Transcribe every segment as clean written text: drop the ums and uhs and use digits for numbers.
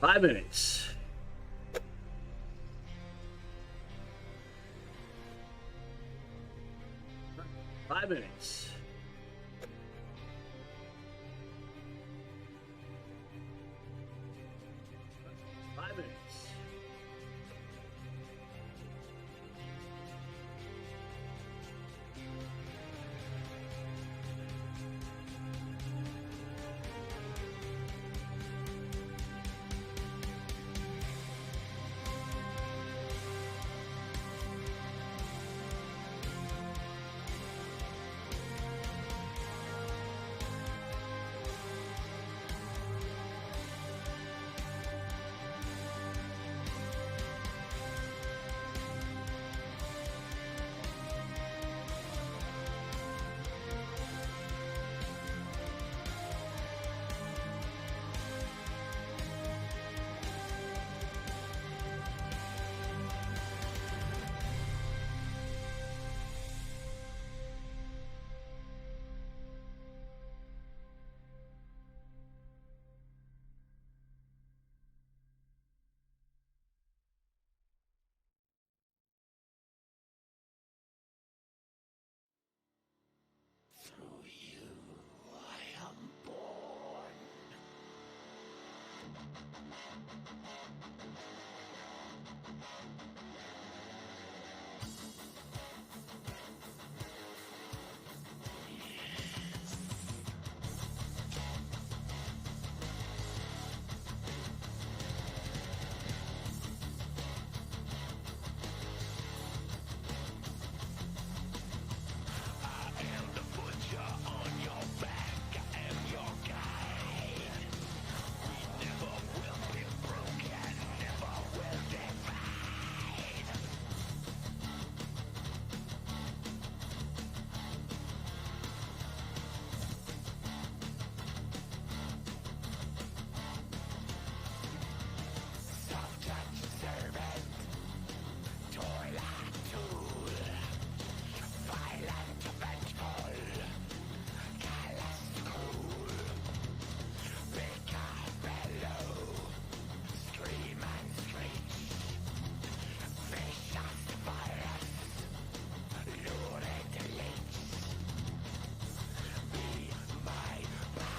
5 minutes. Five minutes.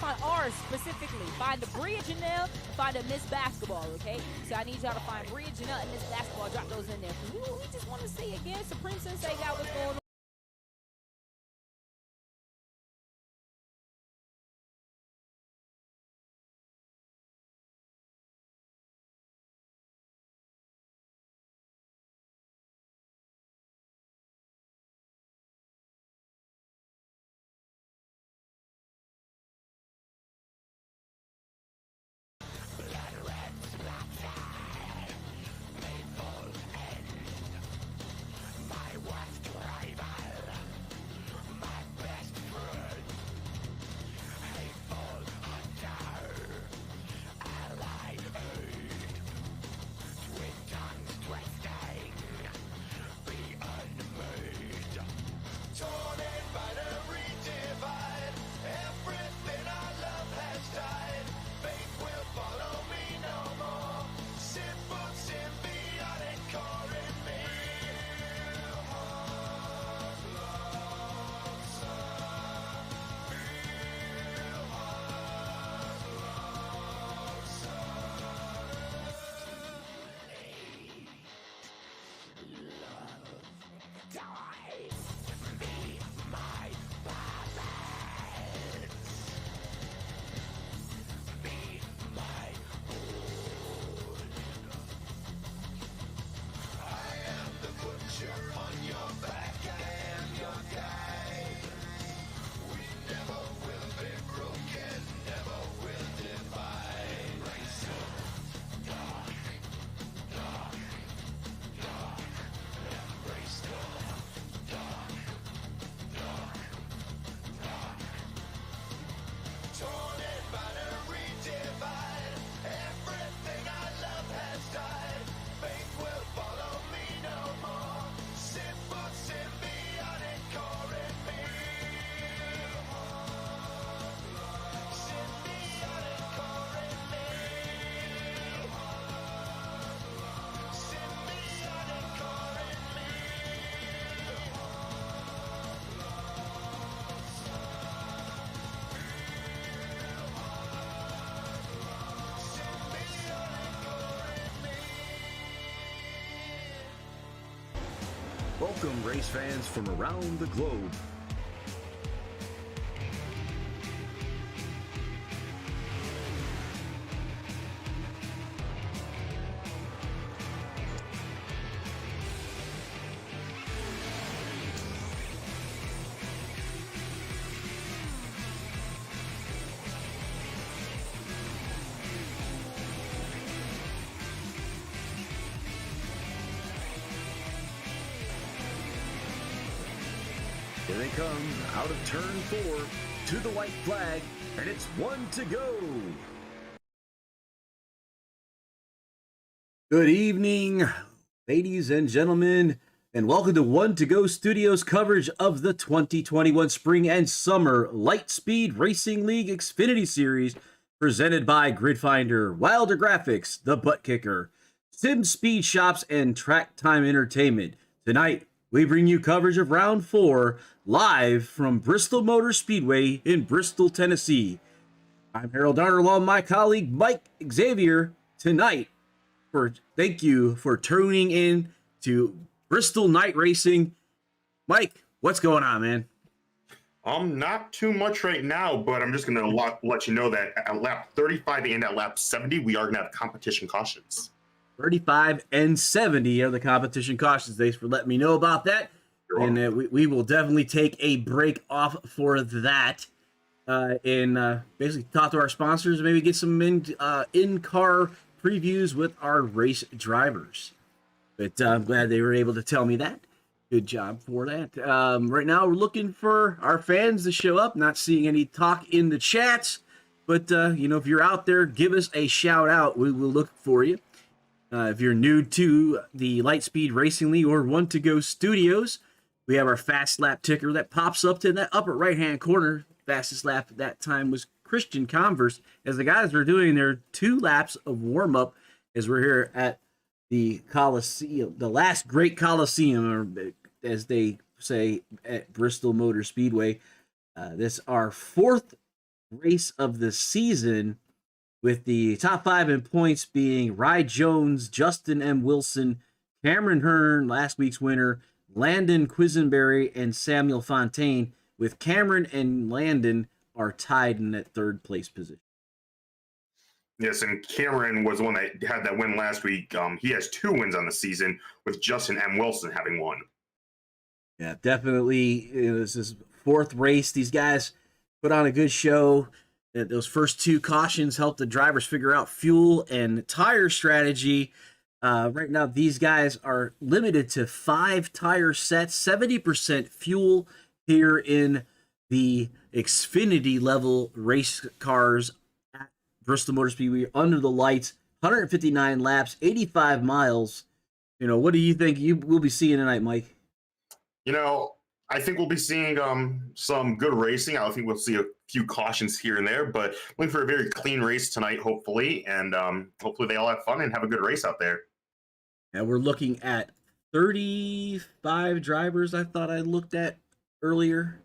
Find ours specifically. Find the Bria Janelle, find a Miss Basketball, okay? So I need y'all to find Bria Janelle and Miss Basketball. Drop those in there. Because we just want to see again, Supreme Sensei got what's going on. My worst driver. Welcome, race fans from around the globe. Here they come, out of turn 4, to the white flag, and it's 1 to go. Good evening, ladies and gentlemen, and welcome to 1 to Go Studios coverage of the 2021 Spring and Summer Lightspeed Racing League Xfinity Series, presented by Gridfinder, Wilder Graphics, The Butt Kicker, Sim Speed Shops, and Track Time Entertainment. Tonight, we bring you coverage of Round 4 live from Bristol Motor Speedway in Bristol, Tennessee. I'm Harold Darner, along with my colleague Mike Xavier. Tonight, thank you for tuning in to Bristol Night Racing. Mike, what's going on, man? Not too much right now, but I'm just going to let you know that at lap 35 and at lap 70, we are going to have competition cautions. 35 and 70 are the competition cautions. Thanks for letting me know about that. And we will definitely take a break off for that and basically talk to our sponsors and maybe get some in-car previews with our race drivers. But I'm glad they were able to tell me that. Good job for that. Right now, we're looking for our fans to show up. Not seeing any talk in the chats. But, if you're out there, give us a shout out. We will look for you. If you're new to the Lightspeed Racing League or 1 to Go Studios, we have our fast lap ticker that pops up to that upper right-hand corner. Fastest lap at that time was Christian Converse, as the guys were doing their 2 laps of warm-up as we're here at the Coliseum, the last great Coliseum, or as they say at Bristol Motor Speedway. This is our 4th race of the season, with the top 5 in points being Rye Jones, Justin M. Wilson, Cameron Hearn, last week's winner, Landon Quisenberry, and Samuel Fontaine, with Cameron and Landon are tied in that 3rd place position. Yes, and Cameron was the one that had that win last week. He has 2 wins on the season, with Justin M. Wilson having 1. Yeah, definitely. This is 4th race. These guys put on a good show. Those first 2 cautions helped the drivers figure out fuel and tire strategy. Right now, these guys are limited to 5 tire sets, 70% fuel here in the Xfinity level race cars at Bristol Motor Speedway under the lights. 159 laps, 85 miles. What do you think we'll be seeing tonight, Mike? I think we'll be seeing some good racing. I think we'll see a few cautions here and there, but looking for a very clean race tonight, hopefully, and hopefully they all have fun and have a good race out there. And we're looking at 35 drivers. I thought I looked at earlier.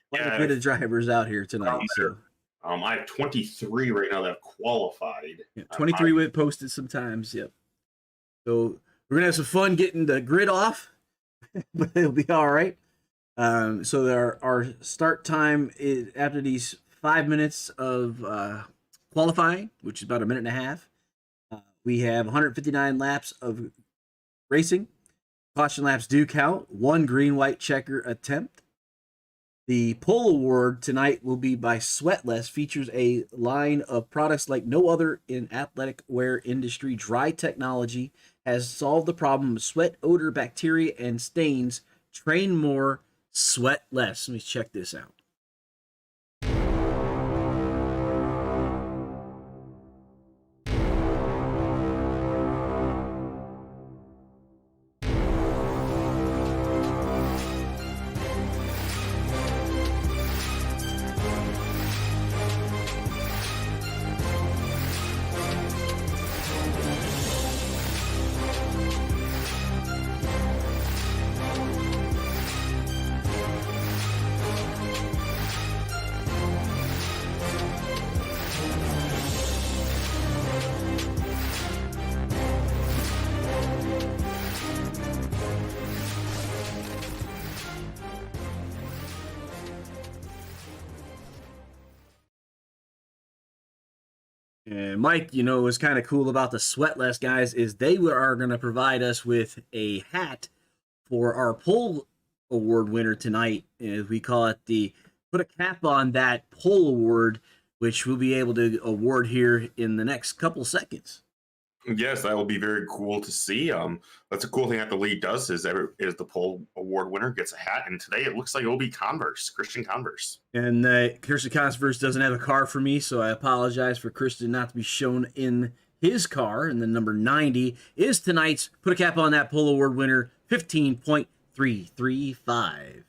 Quite a bit of drivers out here tonight. I have 23 right now that have qualified. Yeah, 23 went posted sometimes. Yep. So we're gonna have some fun getting the grid off. But it'll be all right. So our start time is after these 5 minutes of qualifying, which is about a minute and a half. We have 159 laps of racing. Caution laps do count. 1 green-white checker attempt. The pole award tonight will be by Sweatless. Features a line of products like no other in athletic wear industry. Dry technology has solved the problem of sweat, odor, bacteria, and stains. Train more, sweat less. Let me check this out. And Mike, you know, what's kind of cool about the Sweatless guys is they are going to provide us with a hat for our poll award winner tonight. As we call it, the put a cap on that poll award, which we'll be able to award here in the next couple seconds. Yes, that will be very cool to see. That's a cool thing that the league does is the poll award winner gets a hat, and today it looks like it will be Converse, Christian Converse. And Christian Converse doesn't have a car for me, so I apologize for Christian not to be shown in his car. And the number 90 is tonight's put a cap on that poll award winner, 15.335.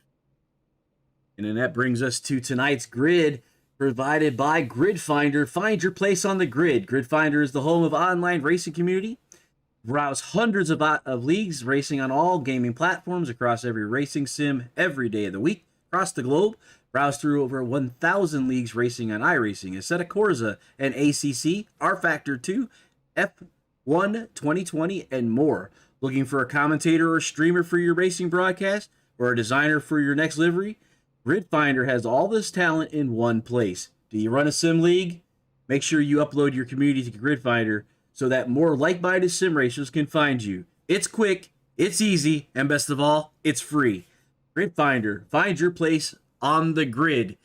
And then that brings us to tonight's grid, provided by Grid Finder. Find your place on the grid. Grid Finder is the home of online racing community. Browse hundreds of leagues racing on all gaming platforms across every racing sim every day of the week across the globe. Browse through over 1,000 leagues racing on iRacing, Assetto Corsa, and ACC, R-Factor 2, F1 2020, and more. Looking for a commentator or streamer for your racing broadcast or a designer for your next livery? Grid Finder has all this talent in one place. Do you run a sim league? Make sure you upload your community to Grid Finder so that more like-minded sim racers can find you. It's quick, it's easy, and best of all, it's free. Grid Finder, find your place on the grid.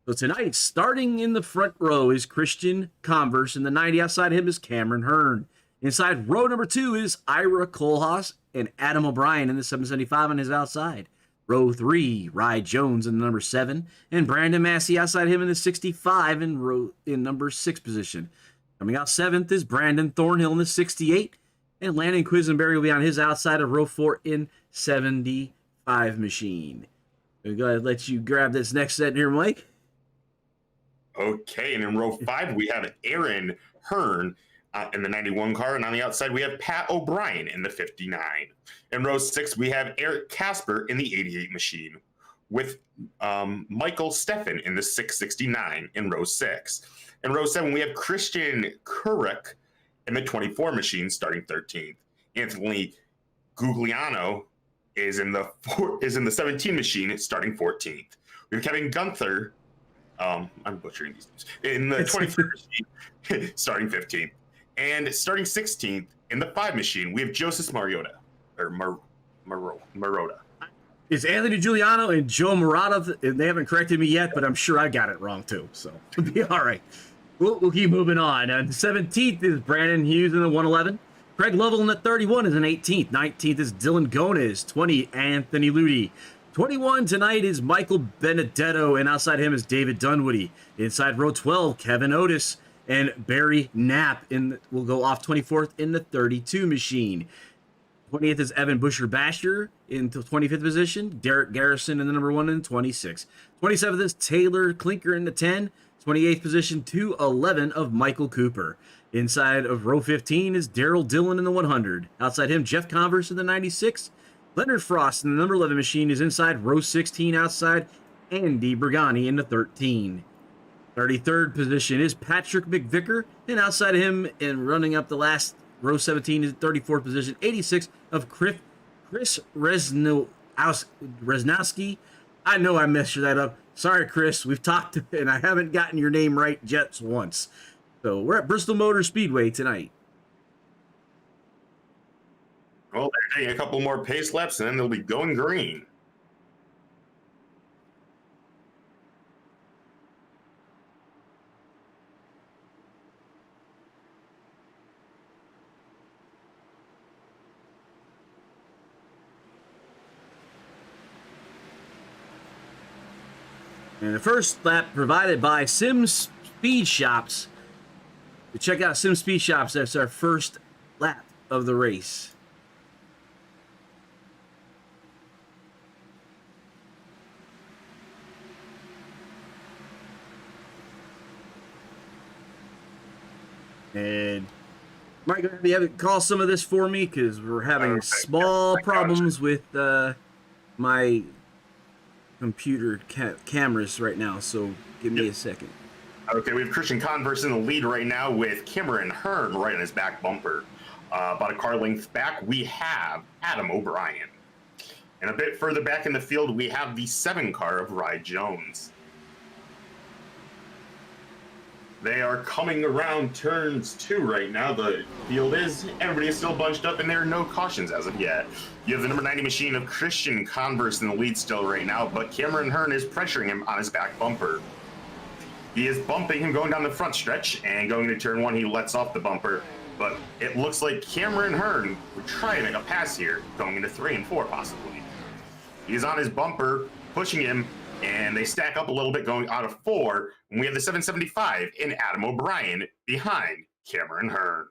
So tonight, starting in the front row is Christian Converse, and the 90 outside him is Cameron Hearn. Inside row number 2 is Ira Kohlhaas and Adam O'Brien in the 775 on his outside. Row 3, Rye Jones in the number 7, and Brandon Massey outside him in the 65 in number 6 position. Coming out 7th is Brandon Thornhill in the 68, and Landon Quisenberry will be on his outside of row 4 in 75 machine. I'm going to let you grab this next set here, Mike. Okay, and in row 5, we have Aaron Hearn in the 91 car, and on the outside, we have Pat O'Brien in the 59. In row 6, we have Eric Casper in the 88 machine, with Michael Steffen in the 669 in row 6. In row 7, we have Christian Kurek in the 24 machine, starting 13th. Anthony Gugliano is in the 17 machine, starting 14th. We have Kevin Gunther. I'm butchering these names. In the 23 machine, starting 15th. And starting 16th in the 5 machine, we have Joseph Mariota. It's Anthony Giuliano and Joe Murata, and they haven't corrected me yet, but I'm sure I got it wrong too, so it'll be all right. We'll keep moving on. And 17th is Brandon Hughes in the 111. Craig Lovell in the 31 is an 18th. 19th is Dylan Gomez. 20, Anthony Ludi. 21 tonight is Michael Benedetto, and outside him is David Dunwoody. Inside row 12, Kevin Otis and Barry Knapp will go off 24th in the 32 machine. 20th is Evan Busher-Basher in the 25th position. Derek Garrison in the number 1 in 26. 27th is Taylor Klinker in the 10. 28th position, 211 of Michael Cooper. Inside of row 15 is Daryl Dillon in the 100. Outside him, Jeff Converse in the 96. Leonard Frost in the number 11 machine is inside row 16. Outside Andy Brigani in the 13. 33rd position is Patrick McVicker. And outside of him and running up the last row 17 is 34th position, 86 of Chris Resnowski. I know I messed that up. Sorry, Chris. We've talked, and I haven't gotten your name right just once. So we're at Bristol Motor Speedway tonight. Well, they're taking a couple more pace laps, and then they'll be going green. And the first lap provided by Sim Speed Shops. Check out Sim Speed Shops. That's our first lap of the race. And Mike, you have to call some of this for me because we're having small problems with my computer cameras right now, so give me a second. Okay, we have Christian Converse in the lead right now with Cameron Hearn right on his back bumper. About a car length back, we have Adam O'Brien. And a bit further back in the field, we have the 7 car of Rye Jones. They are coming around turns 2 right now. The field everybody is still bunched up, and there are no cautions as of yet. You have the number 90 machine of Christian Converse in the lead still right now, but Cameron Hearn is pressuring him on his back bumper. He is bumping him going down the front stretch, and going to turn 1, he lets off the bumper. But it looks like Cameron Hearn would try to make a pass here, going into 3 and 4 possibly. He's on his bumper, pushing him, and they stack up a little bit going out of 4. And we have the 775 in Adam O'Brien behind Cameron Hearn.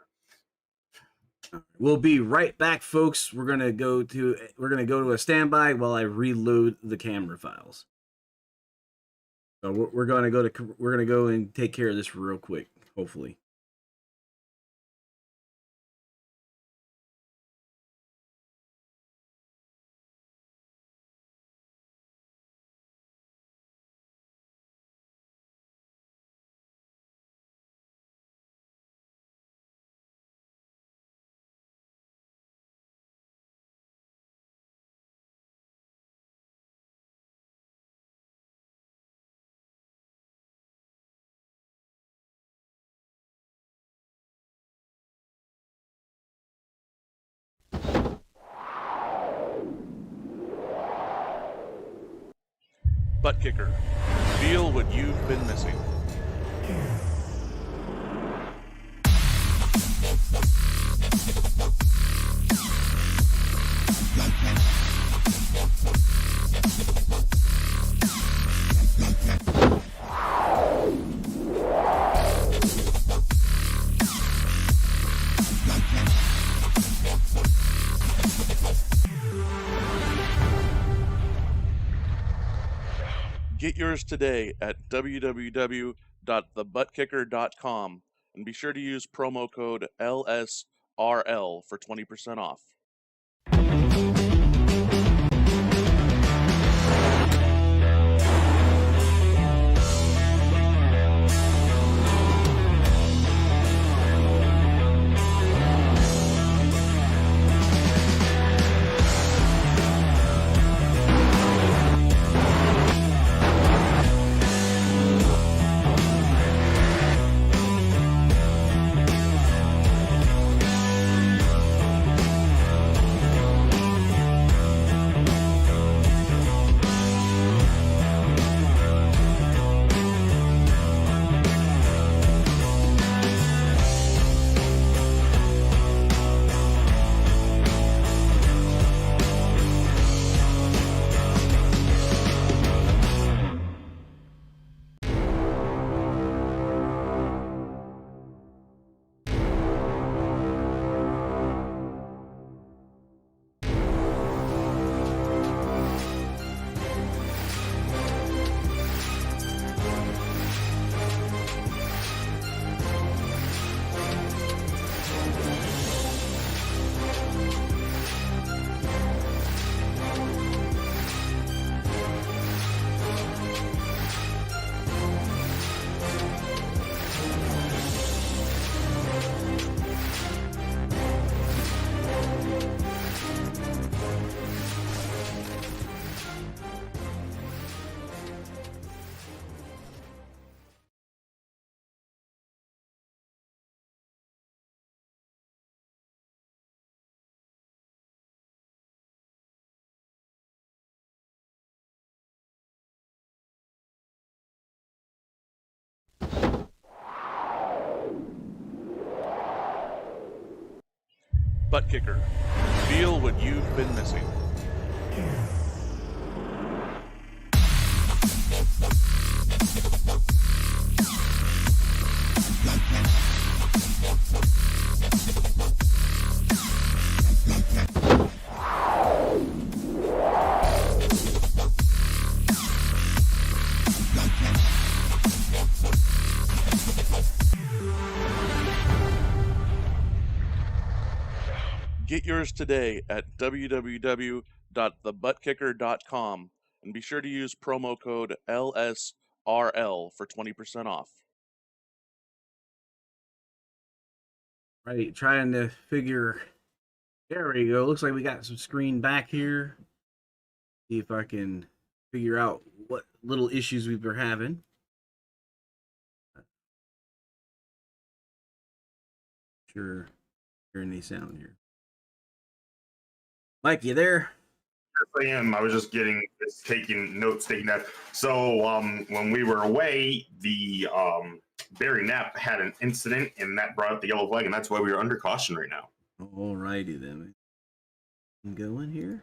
We'll be right back, folks. We're gonna go to a standby while I reload the camera files. So we're gonna go and take care of this real quick, hopefully. Butt kicker. Feel what you've been missing. Get yours today at www.thebuttkicker.com and be sure to use promo code LSRL for 20% off. Butt kicker. Feel what you've been missing. Get yours today at www.thebuttkicker.com and be sure to use promo code LSRL for 20% off. Right, trying to figure. There we go. Looks like we got some screen back here. See if I can figure out what little issues we were having. Sure. Hearing any sound here. Mike, you there? Yes, I am. I was just taking notes, taking that. So when we were away, the Barry Knapp had an incident, and that brought up the yellow flag, and that's why we are under caution right now. All righty then. Go in here.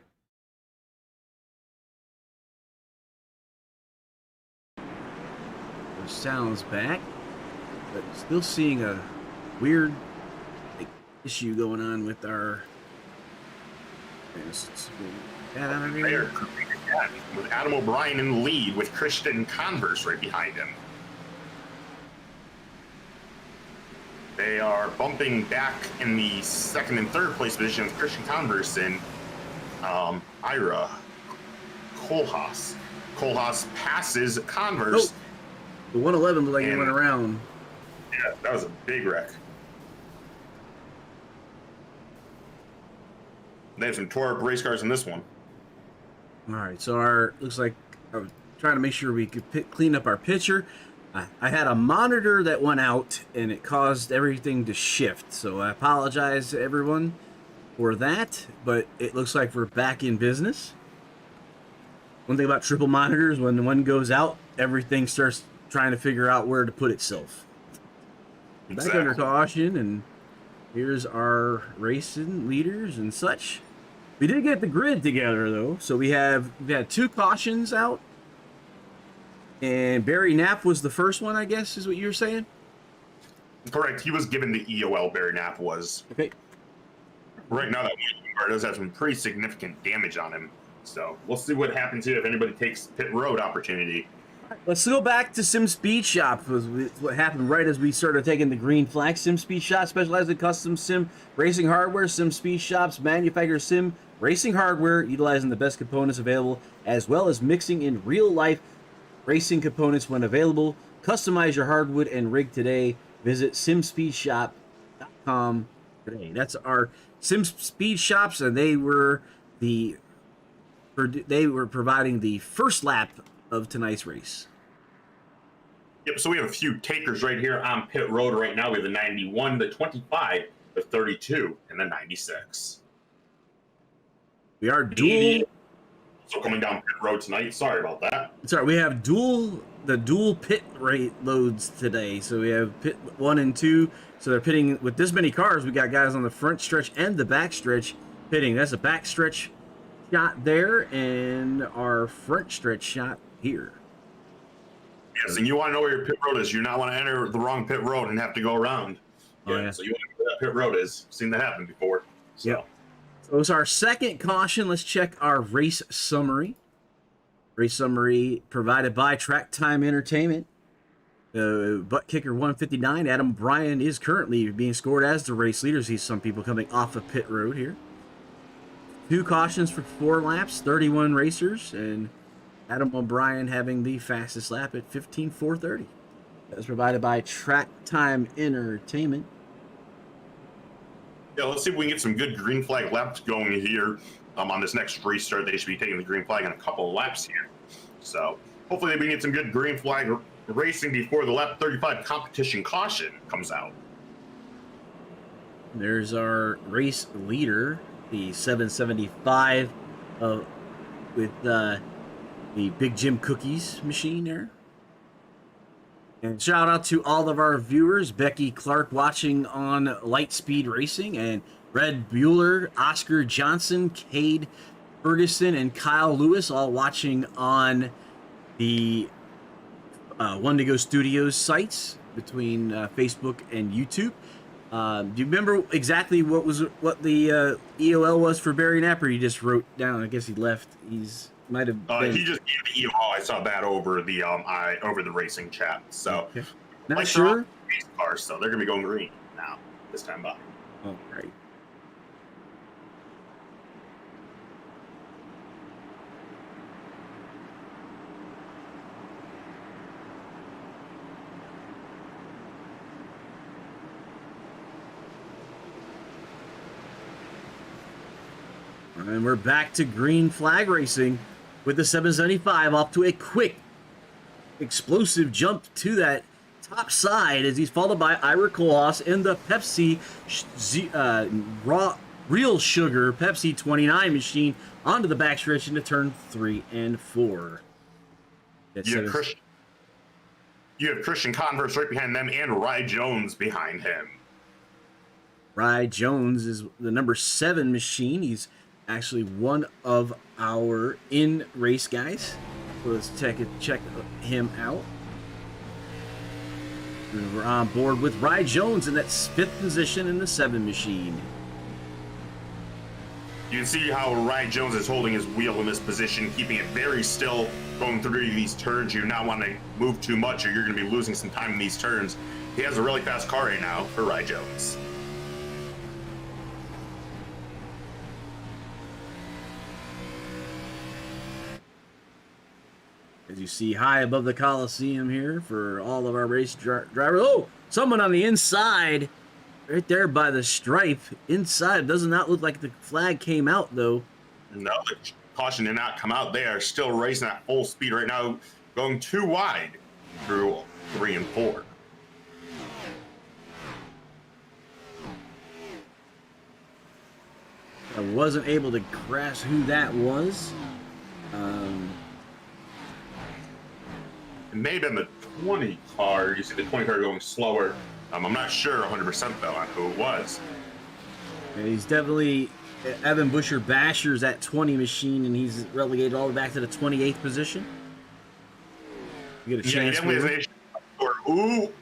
The sound's back, but still seeing a weird issue going on with our. Get out of here. With Adam O'Brien in the lead, with Christian Converse right behind him. They are bumping back in the second and third place position with Christian Converse and Ira Kohlhaas. Kohlhaas passes Converse. Oh, the 111 looked like it went around. Yeah, that was a big wreck. They have some tore up race cars in this one. All right, so looks like I'm trying to make sure we could clean up our picture. I had a monitor that went out and it caused everything to shift. So I apologize to everyone for that, but it looks like we're back in business. One thing about triple monitors, when one goes out, everything starts trying to figure out where to put itself. Exactly. Back under caution, and here's our racing leaders and such. We did get the grid together though, so we had 2 cautions out. And Barry Knapp was the first one, I guess, is what you were saying? Correct. He was given the EOL, Barry Knapp was. Okay. Right now, that car does have some pretty significant damage on him. So we'll see what happens here if anybody takes pit road opportunity. Let's go back to Sim Speed Shop. What happened right as we started taking the green flag. Sim Speed Shop specializes in custom sim racing hardware. Sim Speed Shops manufacture sim racing hardware utilizing the best components available, as well as mixing in real-life racing components when available. Customize your hardwood and rig today. Visit simspeedshop.com today. That's our Sim Speed Shops, and they were providing the first lap of tonight's race. Yep, so we have a few takers right here on pit road right now. We have the 91, the 25, the 32, and the 96. We are dual. So coming down pit road tonight. Sorry about that. Sorry, we have dual pit rate loads today. So we have pit 1 and 2. So they're pitting with this many cars. We got guys on the front stretch and the back stretch pitting. That's a back stretch shot there, and our front stretch shot here. Yes, and you want to know where your pit road is. You not want to enter the wrong pit road and have to go around. Oh, yeah. So you want to know where that pit road is. Seen that happen before. So. Yep. So it's our second caution. Let's check our race summary. Race summary provided by Track Time Entertainment. Butt kicker 159. Adam Bryan is currently being scored as the race leader. See some people coming off of pit road here. 2 cautions for 4 laps, 31 racers, and Adam O'Brien having the fastest lap at 15:4:30. That was provided by Track Time Entertainment. Yeah, let's see if we can get some good green flag laps going here. On this next restart, they should be taking the green flag in a couple of laps here. So hopefully we can get some good green flag racing before the lap 35 competition caution comes out. There's our race leader, the 775 with the Big Jim Cookies machine there. And shout out to all of our viewers, Becky Clark watching on Lightspeed Racing, and Red Bueller, Oscar Johnson, Cade Ferguson, and Kyle Lewis all watching on the One to Go Studios sites between Facebook and YouTube. Do you remember exactly what the EOL was for Barry Knapp, or you just wrote down? I guess he left. Might have been. He just gave the EOL. I saw that over the over the racing chat. So okay. Not sure. Cars, so they're gonna be going green now this time by. Oh, great. And we're back to green flag racing with the 775 off to a quick, explosive jump to that top side as he's followed by Ira Kolas in the Pepsi Real Sugar Pepsi 29 machine onto the backstretch into turn 3 and 4. You have Christian Converse right behind them and Rye Jones behind him. Rye Jones is the number 7 machine. He's actually one of our in-race guys. So let's check him out. We're on board with Rye Jones in that 5th position in the 7 machine. You can see how Rye Jones is holding his wheel in this position, keeping it very still, going through these turns. You do not want to move too much or you're going to be losing some time in these turns. He has a really fast car right now for Rye Jones. As you see high above the Coliseum here for all of our race drivers. Oh, someone on the inside, right there by the stripe. Inside, does not look like the flag came out, though. No, the caution did not come out. They are still racing at full speed right now, going too wide through 3 and 4. I wasn't able to grasp who that was. It may have been the 20 car. You see the 20 car going slower. I'm not sure 100% though on who it was. And he's definitely Evan Busher Basher's at 20 machine, and he's relegated all the way back to the 28th position. You get a chance. Ooh.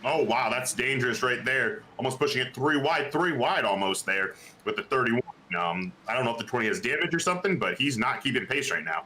Oh, wow. That's dangerous right there. Almost pushing it 3 wide almost there with the 31. I don't know if the 20 has damage or something, but he's not keeping pace right now.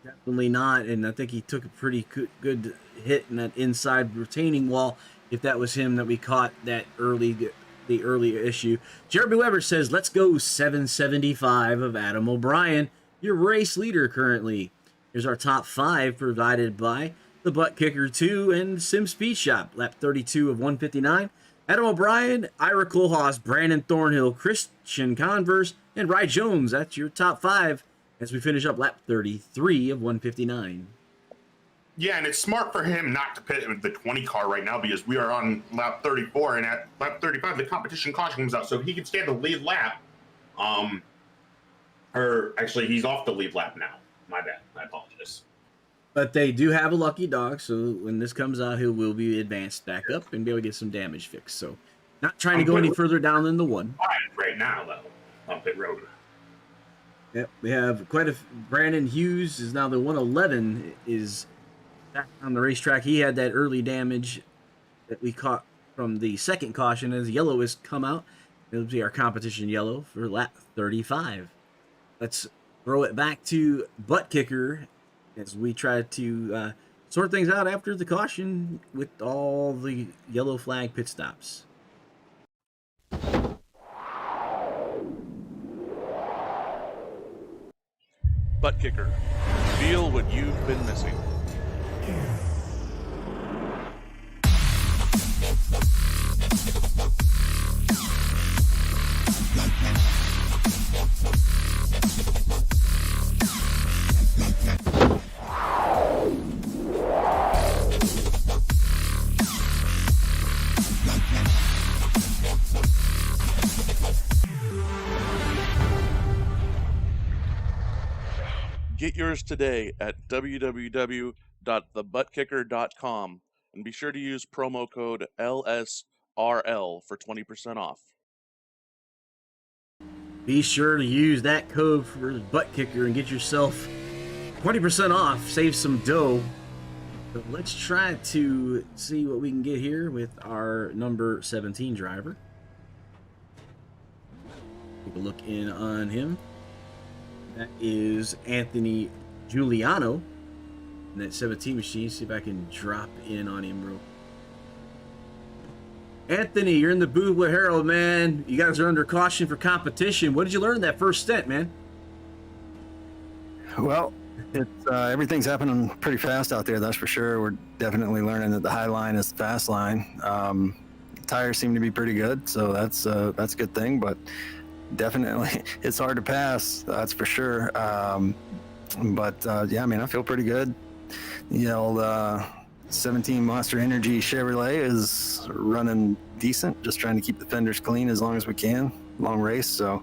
Definitely not, and I think he took a pretty good hit in that inside retaining wall. If that was him that we caught the early issue. Jeremy Weber says, let's go 775 of Adam O'Brien, your race leader currently. Here's our top 5 provided by the Butt Kicker 2 and Sim Speed Shop. Lap 32 of 159. Adam O'Brien, Ira Kohlhaas, Brandon Thornhill, Christian Converse, and Rye Jones. That's your top 5 as we finish up lap 33 of 159. Yeah, and it's smart for him not to pit with the 20 car right now because we are on lap 34, and at lap 35, the competition caution comes out, so he can stay at the lead lap. Or actually, he's off the lead lap now. My bad. I apologize. But they do have a lucky dog, so when this comes out, he will be advanced back up and be able to get some damage fixed. So, not trying to go any further down than the 1. Right now, though, on pit road. Yep, we have quite a. Brandon Hughes is now the 111 is back on the racetrack. He had that early damage that we caught from the second caution as yellow has come out. It'll be our competition yellow for lap 35. Let's throw it back to Butt Kicker as we try to sort things out after the caution with all the yellow flag pit stops. Butt Kicker. Feel what you've been missing. Get yours today at www.thebuttkicker.com and be sure to use promo code LSRL for 20% off. Be sure to use that code for the Butt Kicker and get yourself 20% off. Save some dough. So let's try to see what we can get here with our number 17 driver. Take a look in on him. That is Anthony Giuliano in that 17 machine. See if I can drop in on him real. Anthony, you're in the booth with Harold, man. You guys are under caution for competition. What did you learn in that first stint, man? Well, it's everything's happening pretty fast out there, that's for sure. We're definitely learning that the high line is the fast line. Tires seem to be pretty good, so that's a good thing, but definitely it's hard to pass, that's for sure. Yeah, I mean, I feel pretty good. You know, 17 Monster Energy Chevrolet is running decent. Just trying to keep the fenders clean as long as we can. Long race, so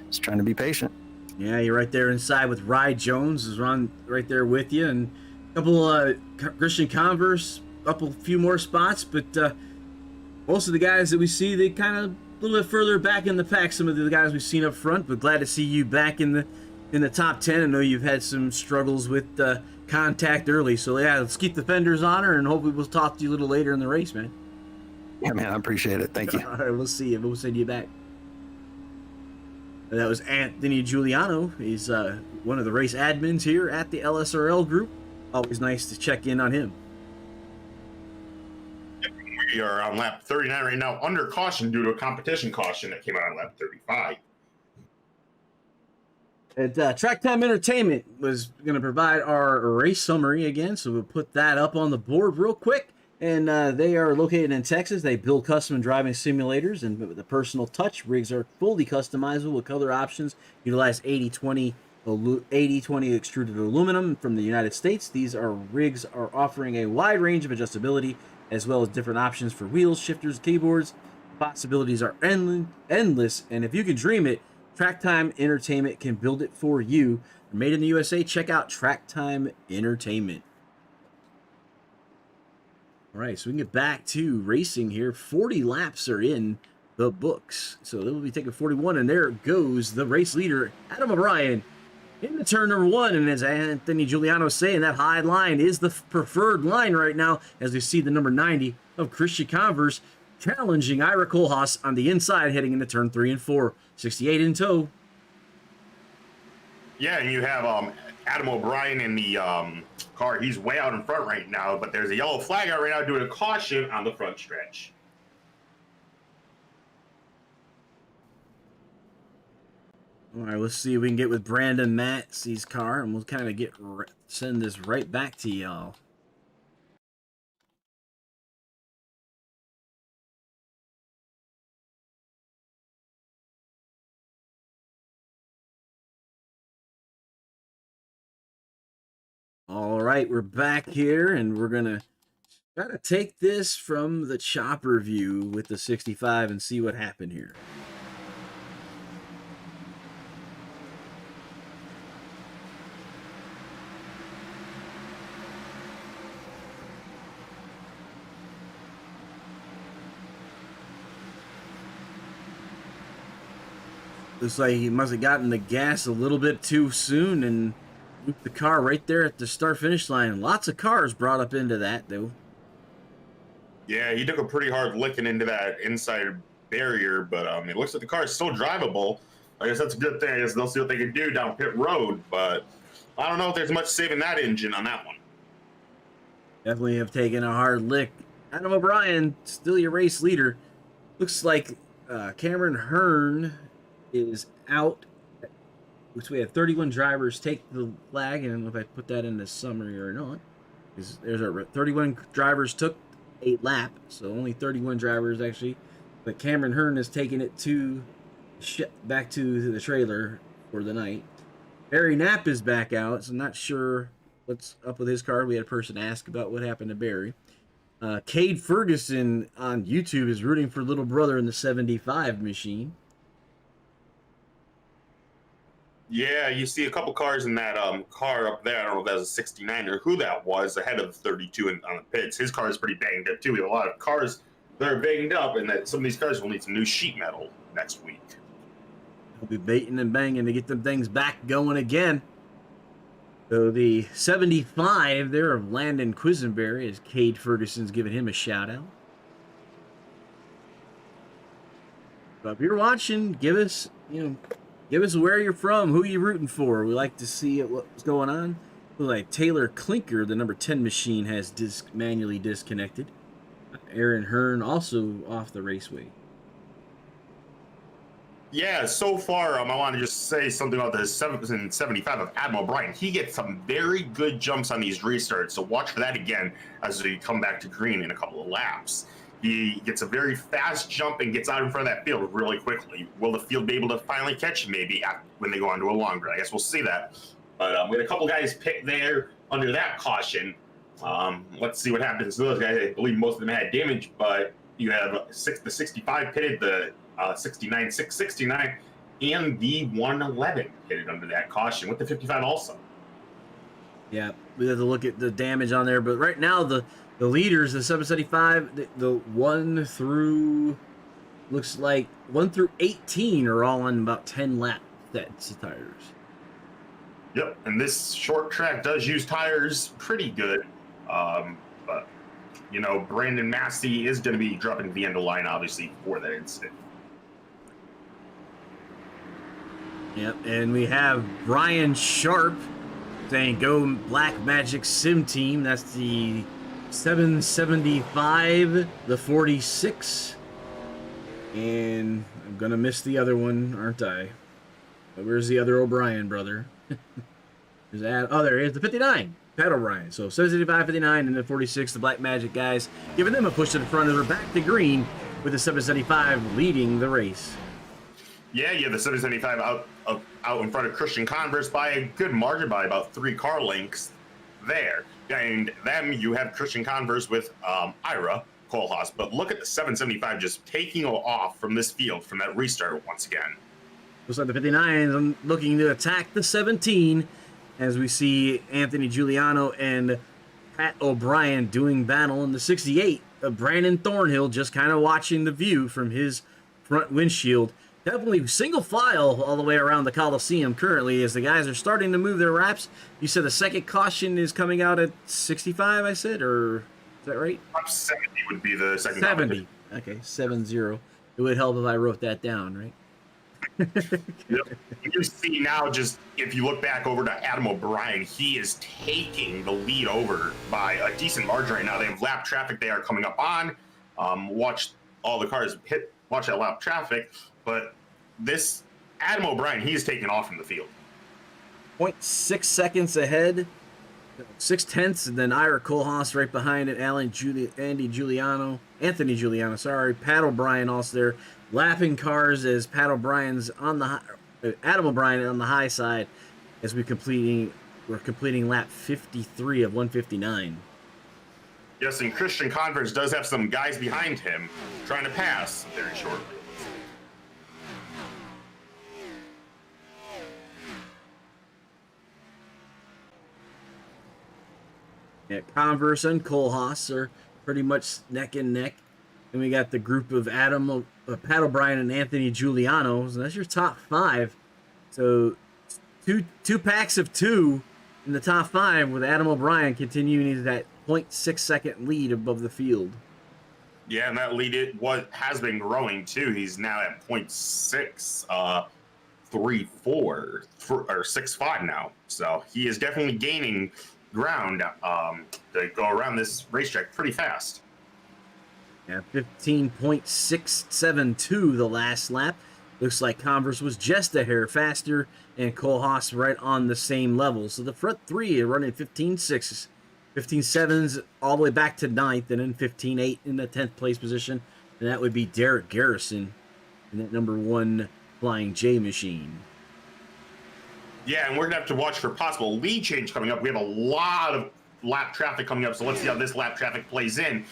just trying to be patient. Yeah, you're right there inside with Rye Jones is right there with you, and a couple Christian Converse, up a few more spots, but most of the guys that we see, they kind of a little bit further back in the pack. Some of the guys we've seen up front, but glad to see you back in the top 10. I know you've had some struggles with contact early, so yeah, let's keep the fenders on her, and hopefully we'll talk to you a little later in the race, man. Yeah, man, I appreciate it. Thank you. All right, we'll see you. We'll send you back. That was Anthony Giuliano. He's one of the race admins here at the LSRL group. Always nice to check in on him. We are on lap 39 right now, under caution due to a competition caution that came out on lap 35. And Track Time Entertainment was going to provide our race summary again, so we'll put that up on the board real quick. And they are located in Texas. They build custom driving simulators, and with a personal touch, rigs are fully customizable with color options. Utilize 80/20 extruded aluminum from the United States. These rigs are offering a wide range of adjustability, as well as different options for wheels, shifters, keyboards. Possibilities are endless, and if you can dream it, Track Time Entertainment can build it for you. Made in the USA. Check out Track Time Entertainment. All right, so we can get back to racing here. 40 laps are in the books. So they will be taking 41, and there goes the race leader, Adam O'Brien, into turn number 1. And as Anthony Giuliano is saying, that high line is the preferred line right now, as we see the number 90 of Christian Converse challenging Ira Kohlhaas on the inside, heading into turn 3 and 4. 68 in tow. Yeah, and you have Adam O'Brien in the car. He's way out in front right now, but there's a yellow flag out right now due to caution on the front stretch. All right, let's see if we can get with Brandon Mattsy's car, and we'll kind of send this right back to y'all. All right, we're back here, and we're going to try to take this from the chopper view with the 65 and see what happened here. Looks like he must have gotten the gas a little bit too soon and the car right there at the start-finish line. Lots of cars brought up into that, though. Yeah, he took a pretty hard licking into that inside barrier, but it looks like the car is still drivable. I guess that's a good thing. I guess they'll see what they can do down pit road, but I don't know if there's much saving that engine on that one. Definitely have taken a hard lick. Adam O'Brien, still your race leader. Looks like Cameron Hearn is out. Which we had 31 drivers take the flag. I don't know if I put that in the summary or not. There's our 31 drivers took a lap, so only 31 drivers actually. But Cameron Hearn has taken it back to the trailer for the night. Barry Knapp is back out, so I'm not sure what's up with his car. We had a person ask about what happened to Barry. Cade Ferguson on YouTube is rooting for little brother in the 75 machine. Yeah, you see a couple cars in that car up there. I don't know if that was a 69 or who that was, ahead of 32 on the pits. His car is pretty banged up, too. We have a lot of cars that are banged up, and that some of these cars will need some new sheet metal next week. We'll be baiting and banging to get them things back going again. So the 75 there of Landon Quisenberry, as Cade Ferguson's giving him a shout-out. But if you're watching, give us where you're from, who you rooting for. We like to see what's going on. Like Taylor Clinker, the number 10 machine, has manually disconnected. Aaron Hearn also off the raceway. Yeah, so far, I want to just say something about the 75 of Adam O'Brien. He gets some very good jumps on these restarts, so watch for that again as we come back to green in a couple of laps. He gets a very fast jump and gets out in front of that field really quickly. Will the field be able to finally catch him maybe when they go on to a longer? I guess we'll see that. But we had a couple guys picked there under that caution. Let's see what happens to those guys. I believe most of them had damage, but you have the 65 pitted, the 69, 669, and the 111 pitted under that caution with the 55 also. Yeah, we have to look at the damage on there, but right now the leaders, the 775, the 1 through, looks like 1 through 18 are all on about 10 lap sets of tires. Yep, and this short track does use tires pretty good, but you know, Brandon Massey is going to be dropping to the end of the line, obviously, for that incident. Yep, and we have Brian Sharp saying go Black Magic Sim Team. That's the 775, the 46, and I'm gonna miss the other one, aren't I? But where's the other O'Brien brother? Is that? Oh, there he is, the 59, Pat O'Brien. So 775, 59, and then 46, the Black Magic guys, giving them a push to the front, and they're back to green with the 775 leading the race. Yeah, the 775 out in front of Christian Converse by a good margin, by about 3 car lengths there. And them, you have Christian Converse with Ira Kohlhaas. But look at the 775 just taking off from this field, from that restart once again. Looks like the 59 looking to attack the 17 as we see Anthony Giuliano and Pat O'Brien doing battle in the 68. Brandon Thornhill just kind of watching the view from his front windshield. Definitely single file all the way around the Coliseum currently as the guys are starting to move their wraps. You said the second caution is coming out at 65, I said, or is that right? 70 would be the second 70. Okay, 70. It would help if I wrote that down, right? Yep. You see now, just if you look back over to Adam O'Brien, he is taking the lead over by a decent margin right now. They have lap traffic they are coming up on. Watch all the cars watch that lap traffic. But this Adam O'Brien, he's taking off from the field. 0.6 seconds ahead, 0.6, and then Ira Kohlhaas right behind it. Anthony Giuliano, Pat O'Brien also there, lapping cars as Pat O'Brien's on the Adam O'Brien on the high side as we're completing lap 53 of 159. Yes, and Christian Converse does have some guys behind him trying to pass very shortly. Yeah, Converse and Kohlhaas are pretty much neck and neck. And we got the group of Pat O'Brien and Anthony Giuliano. So that's your top 5. So two packs of 2 in the top 5 with Adam O'Brien continuing that 0.6 second lead above the field. Yeah, and that lead has been growing too. He's now at 0.6 34 or 65 now. So he is definitely gaining ground to go around this racetrack pretty fast. Yeah, 15.672 the last lap. Looks like Converse was just a hair faster, and Kohlhaas right on the same level. So the front 3 are running 15.6s, 15.7s all the way back to 9th, and then 15.8 in the 10th place position. And that would be Derek Garrison in that number 1 Flying J machine. Yeah, and we're going to have to watch for possible lead change coming up. We have a lot of lap traffic coming up, so let's see how this lap traffic plays in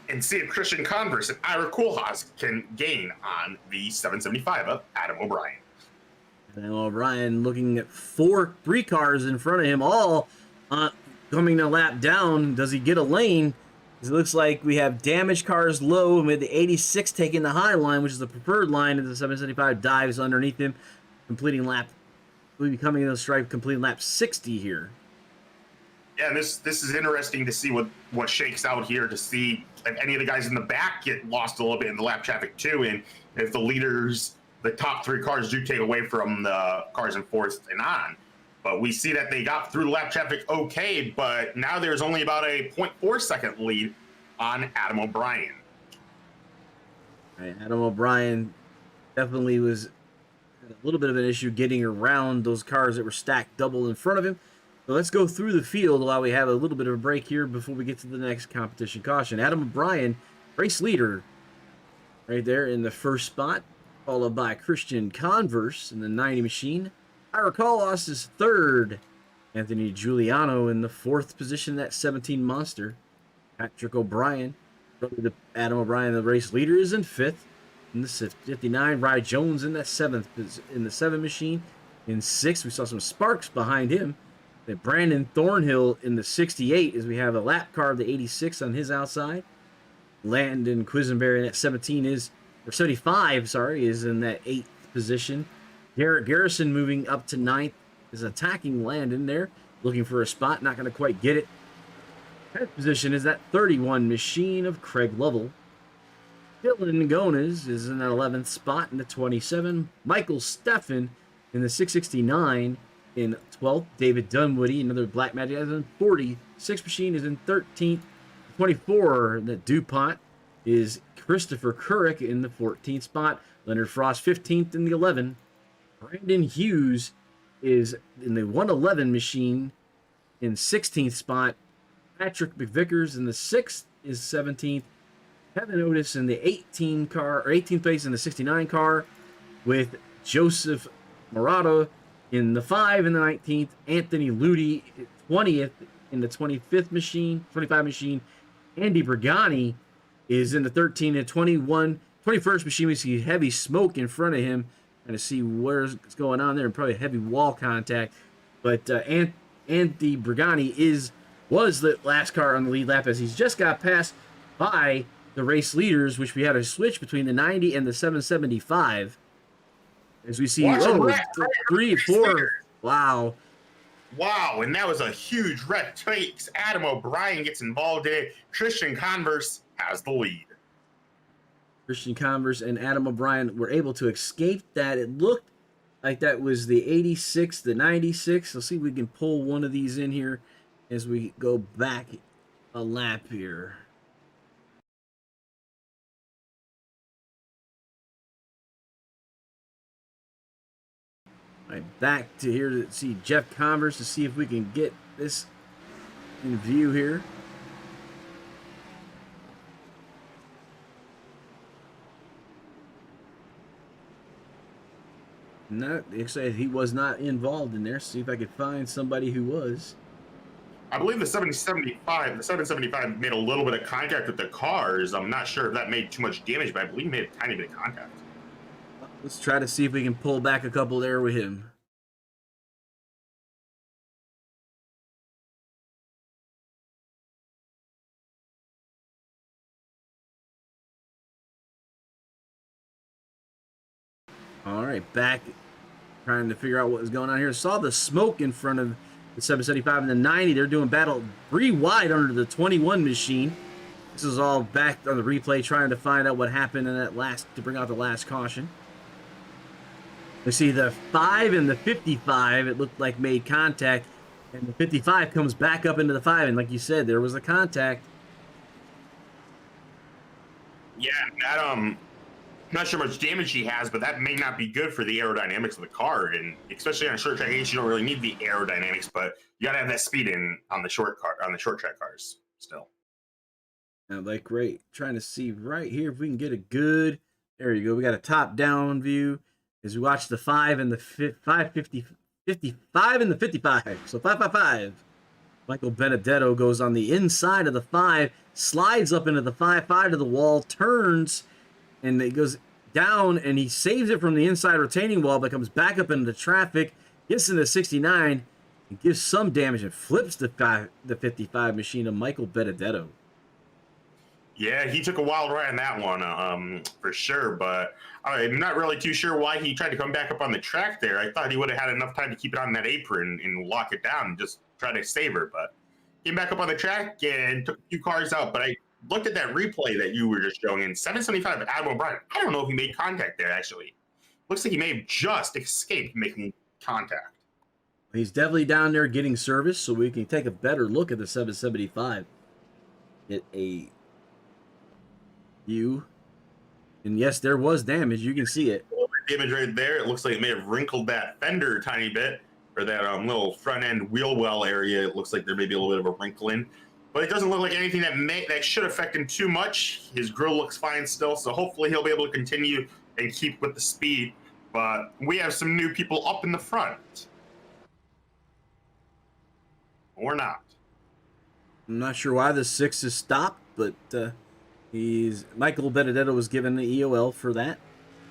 and see if Christian Converse and Ira Kohlhaas can gain on the 775 of Adam O'Brien. Adam O'Brien looking at 3 cars in front of him, all coming a lap down. Does he get a lane? It looks like we have damaged cars low, and with the 86 taking the high line, which is the preferred line, and the 775 dives underneath him, completing lap. We'll be coming in the stripe, completing lap 60 here. Yeah, and this is interesting to see what shakes out here, to see if any of the guys in the back get lost a little bit in the lap traffic too, and if the leaders, the top 3 cars, do take away from the cars in 4th and on. But we see that they got through the lap traffic okay, but now there's only about a 0.4 second lead on Adam O'Brien. Right, Adam O'Brien definitely had a little bit of an issue getting around those cars that were stacked double in front of him. So let's go through the field while we have a little bit of a break here before we get to the next competition caution. Adam O'Brien, race leader, right there in the first spot, followed by Christian Converse in the 90 machine. Ira Kohlhaas is 3rd Anthony Giuliano in the 4th position, that 17 Monster. Patrick O'Brien, brother to Adam O'Brien, the race leader, is in 5th. In the 59, Rye Jones in that 7th, in the 7 machine. In 6th, we saw some sparks behind him. Then Brandon Thornhill in the 68, as we have a lap car of the 86 on his outside. Landon Quisenberry in that 17 is, or 75, sorry, is in that 8th position. Garrett Garrison moving up to 9th, is attacking Landon there, looking for a spot, not going to quite get it. 10th position is that 31 machine of Craig Lovell. Dylan Gones is in that 11th spot in the 27. Michael Steffen in the 669 in 12th. David Dunwoody, another Black Magic, is in 40. 6th machine is in 13th. 24, the DuPont is Christopher Couric in the 14th spot. Leonard Frost 15th in the 11. Brandon Hughes is in the 111 machine in 16th spot. Patrick McVickers in the 6th is 17th. Kevin Otis in the 18th place in the 69 car, with Joseph Morata in the 5 in the 19th. Anthony Ludi 20th in the 25 machine. Andy Brigani is in the 13 and 21st machine. We see heavy smoke in front of him, trying to see what's going on there, and probably heavy wall contact. But Andy Brigani was the last car on the lead lap, as he's just got passed by the race leaders, which we had a switch between the 90 and the 775. As we see, 3, 4. Wow. Wow, and that was a huge wreck. Takes Adam O'Brien gets involved in it. Christian Converse has the lead. Christian Converse and Adam O'Brien were able to escape that. It looked like that was the 86, the 96. Let's see if we can pull one of these in here as we go back a lap here. All right, back to here to see Jeff Converse, to see if we can get this in view here. No, they said he was not involved in there. See if I could find somebody who was. I believe the 775 made a little bit of contact with the cars. I'm not sure if that made too much damage, but I believe it made a tiny bit of contact. Let's try to see if we can pull back a couple there with him. All right, back trying to figure out what was going on here. Saw the smoke in front of the 775 and the 90. They're doing battle 3 wide under the 21 machine. This is all back on the replay, trying to find out what happened in that to bring out the last caution. We see the 5 and the 55, it looked like made contact, and the 55 comes back up into the 5, and like you said, there was a contact. Yeah, that I'm not sure how much damage he has, but that may not be good for the aerodynamics of the car, and especially on a short track race, you don't really need the aerodynamics, but you gotta have that speed on the short track cars still. Now, like, great, trying to see right here if we can get a good. There you go. We got a top-down view as we watch the 5 and the 55 and the 55. So 555. Michael Benedetto goes on the inside of the 5, slides up into the 5 to the wall, turns, and it goes down, and he saves it from the inside retaining wall, but comes back up into the traffic, gets into 69, and gives some damage and flips the 55 machine of Michael Benedetto. Yeah, he took a wild ride on that one, for sure, but I'm not really too sure why he tried to come back up on the track there. I thought he would have had enough time to keep it on that apron and lock it down and just try to save her, but came back up on the track and took a few cars out. But I looked at that replay that you were just showing, in 775 Adam O'Brien, I don't know if he made contact there, actually. Looks like he may have just escaped making contact. He's definitely down there getting service, so we can take a better look at the 775. Get a view. And yes, there was damage. You can see it. Damage right there. It looks like it may have wrinkled that fender a tiny bit, or that little front end wheel well area. It looks like there may be a little bit of a wrinkle in, but it doesn't look like anything that should affect him too much. His grill looks fine still, so hopefully he'll be able to continue and keep with the speed. But we have some new people up in the front. or not. I'm not sure why the 6 is stopped, but Michael Benedetto was given the EOL for that.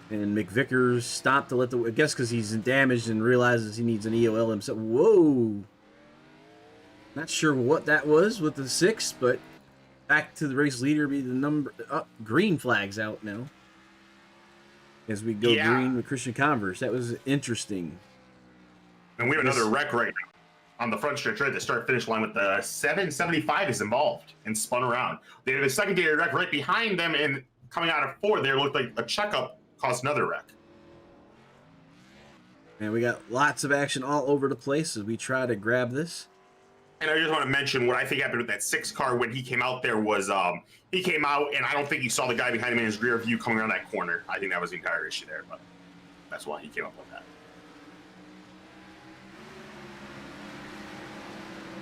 And McVickers stopped to let I guess because he's damaged and realizes he needs an EOL himself. Whoa. Not sure what that was with the 6, but back to the race leader be the number green flags out now. As we go green with Christian Converse. That was interesting. And we have another wreck right now on the front stretch, right? The start finish line with the 775 is involved and spun around. They have a secondary wreck right behind them, and coming out of 4 there looked like a checkup caused another wreck. And we got lots of action all over the place as we try to grab this. And I just want to mention what I think happened with that 6 car when he came out there was he came out, and I don't think he saw the guy behind him in his rear view coming around that corner. I think that was the entire issue there, but that's why he came up with that.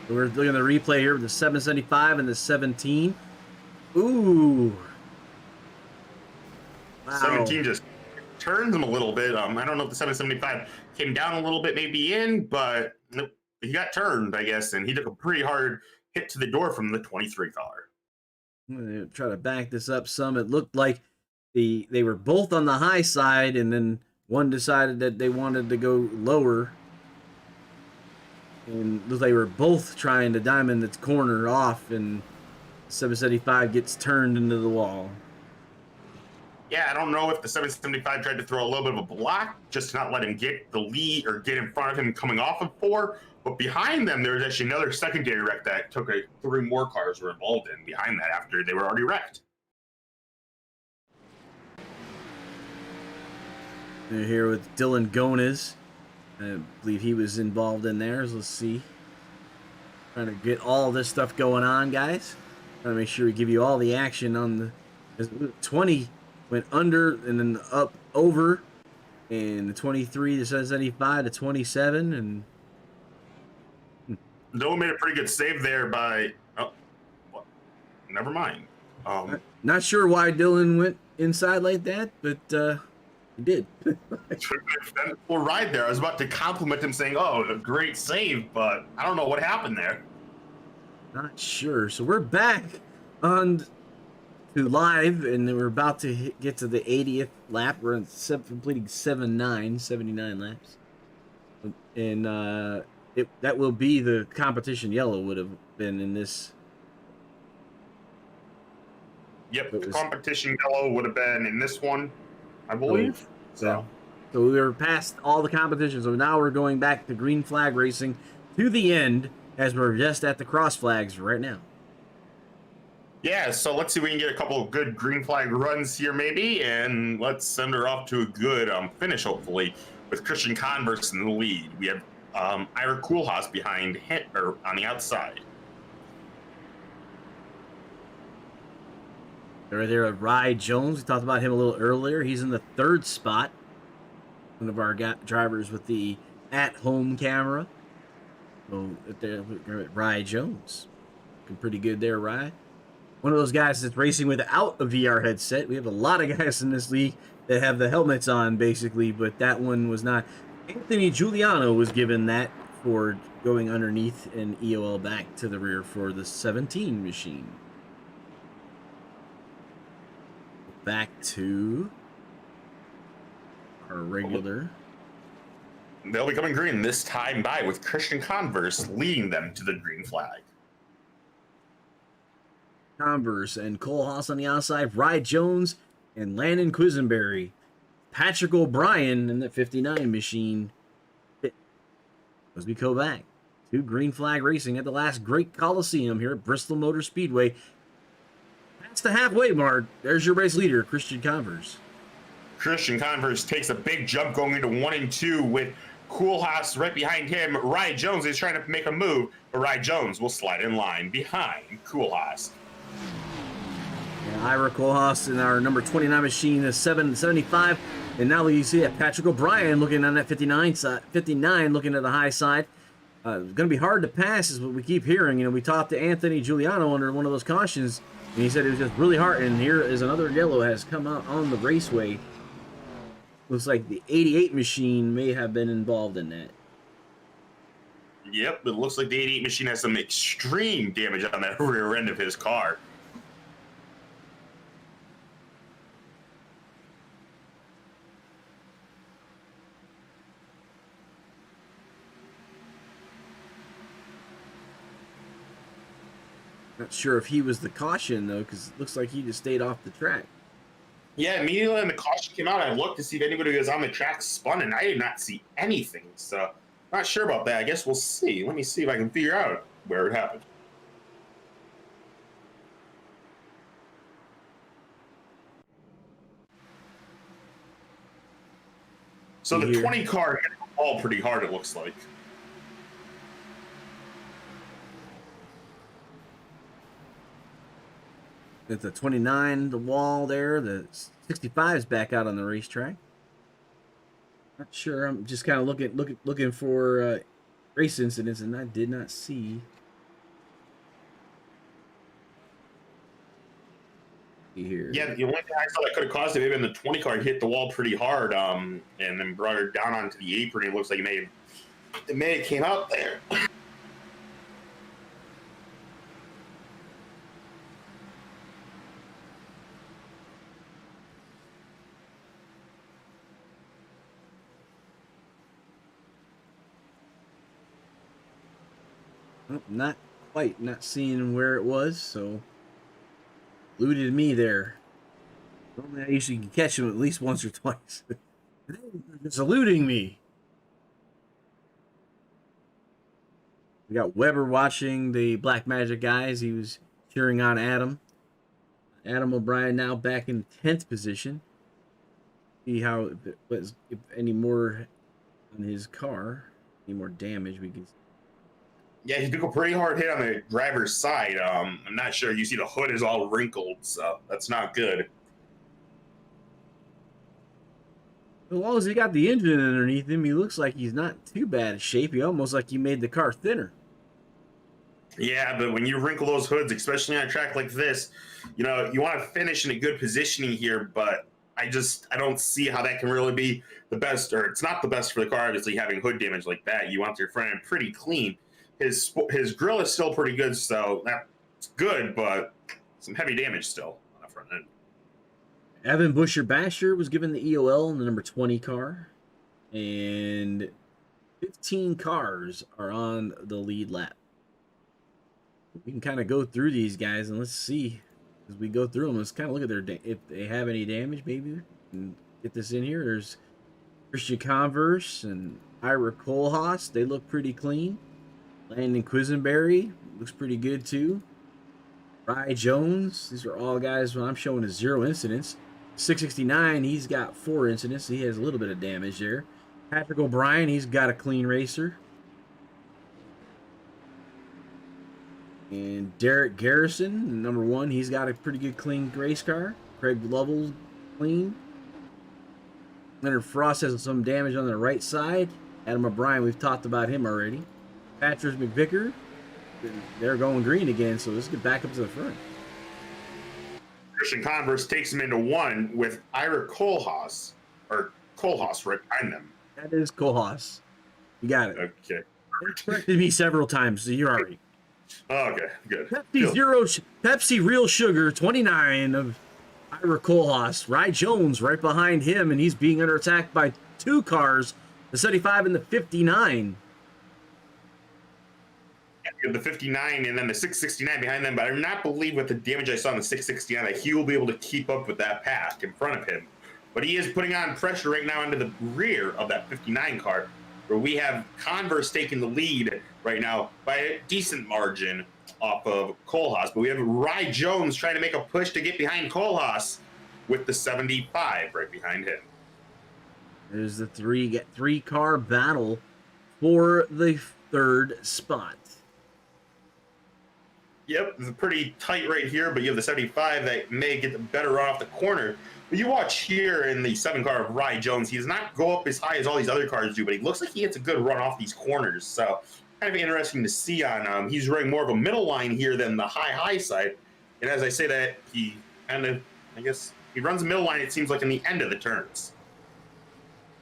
We're looking at the replay here with the 775 and the 17. Ooh. Wow. 17 just turns him a little bit. I don't know if the 775 came down a little bit, maybe in, but nope, he got turned, I guess, and he took a pretty hard hit to the door from the 23 car. I'm going to try to back this up some. It looked like they were both on the high side, and then one decided that they wanted to go lower. And they were both trying to diamond its corner off, and 775 gets turned into the wall. Yeah, I don't know if the 775 tried to throw a little bit of a block just to not let him get the lead or get in front of him coming off of 4. But behind them, there was actually another secondary wreck that took 3 more cars were involved in behind that after they were already wrecked. They're here with Dylan Gones. I believe he was involved in theirs. Let's see. Trying to get all this stuff going on, guys. Trying to make sure we give you all the action on the 20 went under and then up over, and the 23 to 75 to 27, and Dylan made a pretty good save there by never mind. Not sure why Dylan went inside like that, but he did. Full ride there. I was about to compliment him, saying, "Oh, a great save," but I don't know what happened there. Not sure. So we're back on to live, and we're about to get to the 80th lap. We're completing 79 laps, and that will be the competition yellow would have been in this. Yep, the competition yellow would have been in this one, I believe. So we were past all the competitions, so now we're going back to green flag racing to the end, as we're just at the cross flags right now. Yeah, so let's see if we can get a couple of good green flag runs here maybe, and let's send her off to a good finish, hopefully, with Christian Converse in the lead. We have Ira Koolhaas behind him, or on the outside. Right there at Rye Jones. We talked about him a little earlier. He's in the 3rd spot. One of our drivers with the at-home camera. So there, Rye Jones. Looking pretty good there, Rye. One of those guys that's racing without a VR headset. We have a lot of guys in this league that have the helmets on, basically, but that one was not. Anthony Giuliano was given that for going underneath and EOL back to the rear for the 17 machine. Back to our regular. They'll be coming green this time by with Christian Converse leading them to the green flag. Converse and Cole Haas on the outside, Rye Jones and Landon Quisenberry. Patrick O'Brien in the 59 machine. As we go back to green flag racing at the last great Coliseum here at Bristol Motor Speedway. That's the halfway mark. There's your race leader, Christian Converse. Christian Converse takes a big jump going into 1 and 2 with Koolhaas right behind him. Rye Jones is trying to make a move, but Rye Jones will slide in line behind Koolhaas. Ira Koolhaas in our number 29 machine is 775. And now you see Patrick O'Brien looking on that 59 side, 59 looking at the high side. It's going to be hard to pass is what we keep hearing. You know, we talked to Anthony Giuliano under one of those cautions, and he said it was just really hard. And here is another yellow has come out on the raceway. Looks like the 88 machine may have been involved in that. Yep, it looks like the 88 machine has some extreme damage on that rear end of his car. Not sure if he was the caution though, because it looks like he just stayed off the track. Yeah, immediately when the caution came out, I looked to see if anybody was on the track spun, and I did not see anything. So, not sure about that. I guess we'll see. Let me see if I can figure out where it happened. So the 20 car hit the ball pretty hard, it looks like. It's the 29, the wall there. The 65 is back out on the racetrack. Not sure. I'm just kind of looking for race incidents, and I did not see. Here. Yeah, the only thing I saw that could have caused it, maybe the 20 car hit the wall pretty hard, and then brought her down onto the apron. It looks like it may have came out there. Oh, not quite. Not seeing where it was, so eluded me there. Normally, I usually can catch him at least once or twice. It's eluding me. We got Weber watching the Black Magic guys. He was cheering on Adam. Adam O'Brien now back in 10th position. See how if any more on his car, any more damage we can see. Yeah, he took a pretty hard hit on the driver's side. I'm not sure. You see the hood is all wrinkled, so that's not good. As long as he got the engine underneath him, he looks like he's not too bad a shape. He almost like he made the car thinner. Yeah, but when you wrinkle those hoods, especially on a track like this, you know, you want to finish in a good positioning here, but I don't see how that can really be the best, or it's not the best for the car, obviously, having hood damage like that. You want your front end pretty clean. His grill is still pretty good, so that's good, but some heavy damage still on the front end. Evan Busher Basher was given the EOL in the number 20 car, and 15 cars are on the lead lap. We can kind of go through these guys and let's see as we go through them. Let's kind of look at their if they have any damage. Maybe we can get this in here. There's Christian Converse and Ira Kohlhaas. They look pretty clean. Landon Quisenberry looks pretty good too. Rye Jones. These are all guys I'm showing as 0 incidents. 669, he's got 4 incidents. He has a little bit of damage there. Patrick O'Brien, he's got a clean racer. And Derek Garrison, number 1, he's got a pretty good clean race car. Craig Lovell, clean. Leonard Frost has some damage on the right side. Adam O'Brien, we've talked about him already. Patrick McVicker, they're going green again, so let's get back up to the front. Christian Converse takes him into 1 with Ira Kohlhaas, or Kohlhaas right behind them. That is Kohlhaas. You got it. Okay. They corrected me several times, so you're all right. Okay, good. Pepsi Real Sugar 29 of Ira Kohlhaas. Rye Jones right behind him, and he's being under attack by 2 cars, the 75 and the 59. You have the 59 and then the 669 behind them, but I do not believe with the damage I saw in the 669 that he will be able to keep up with that pack in front of him. But he is putting on pressure right now into the rear of that 59 car, where we have Converse taking the lead right now by a decent margin off of Kohlhaas. But we have Rye Jones trying to make a push to get behind Kohlhaas with the 75 right behind him. There's the 3 car battle for the 3rd spot. Yep, it's pretty tight right here, but you have the 75 that may get the better run off the corner. But you watch here in the 7 car of Rye Jones, he does not go up as high as all these other cars do, but he looks like he gets a good run off these corners. So kind of interesting to see on he's running more of a middle line here than the high side. And as I say that, he kind of, I guess, he runs a middle line, it seems like, in the end of the turns.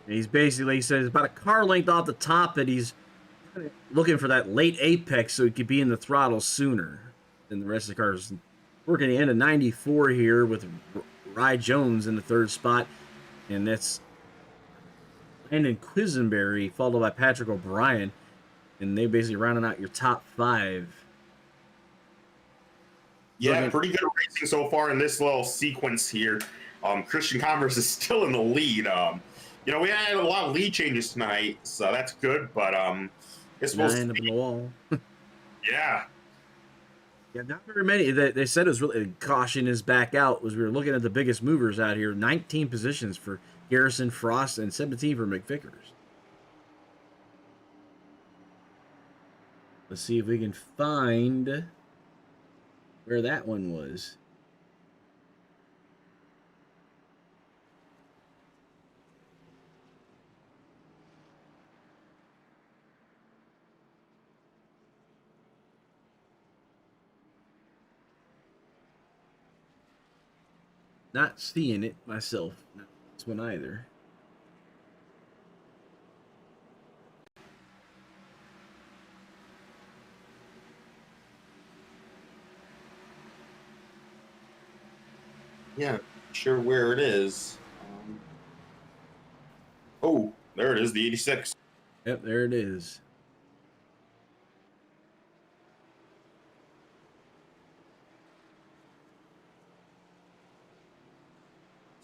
He's basically, he says, about a car length off the top that he's looking for that late apex so he could be in the throttle sooner than the rest of the cars. Working the end of 94 here with Rye Jones in the third spot, and that's Landon Quisenberry, followed by Patrick O'Brien, and they basically rounding out your top 5. Yeah, pretty good racing so far in this little sequence here. Christian Converse is still in the lead. We had a lot of lead changes tonight, so that's good. But it's supposed to up in be, the wall. yeah. Yeah, not very many. They said it was really caution is back out. Was we were looking at the biggest movers out here. 19 positions for Garrison, Frost, and 17 for McVickers. Let's see if we can find where that one was. Not seeing it myself. Not this one either. Yeah, sure where it is. Oh, there it is, the 86. Yep, there it is.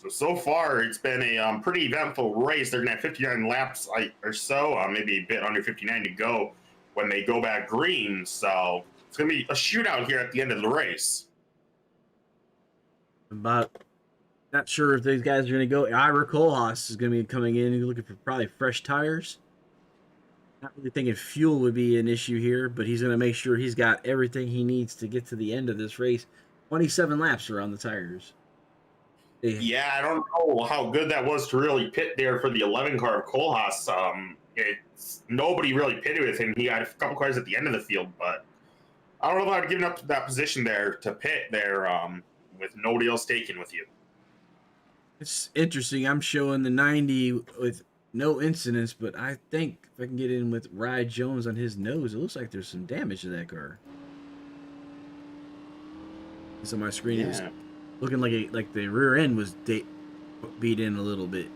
So far, it's been a pretty eventful race. They're going to have 59 laps or so, maybe a bit under 59 to go when they go back green. So it's going to be a shootout here at the end of the race. Not sure if these guys are going to go. Ira Kohlhaas is going to be coming in looking for probably fresh tires. Not really thinking fuel would be an issue here, but he's going to make sure he's got everything he needs to get to the end of this race. 27 laps around the tires. Yeah, I don't know how good that was to really pit there for the 11 car of Kohlhaas. Nobody really pitted with him. He had a couple cars at the end of the field, but I don't know if I would have given up that position there to pit there with nobody else taken with you. It's interesting. I'm showing the 90 with no incidents, but I think if I can get in with Rye Jones on his nose, it looks like there's some damage to that car. It's on my screen. Yeah. It's looking like the rear end was beat in a little bit.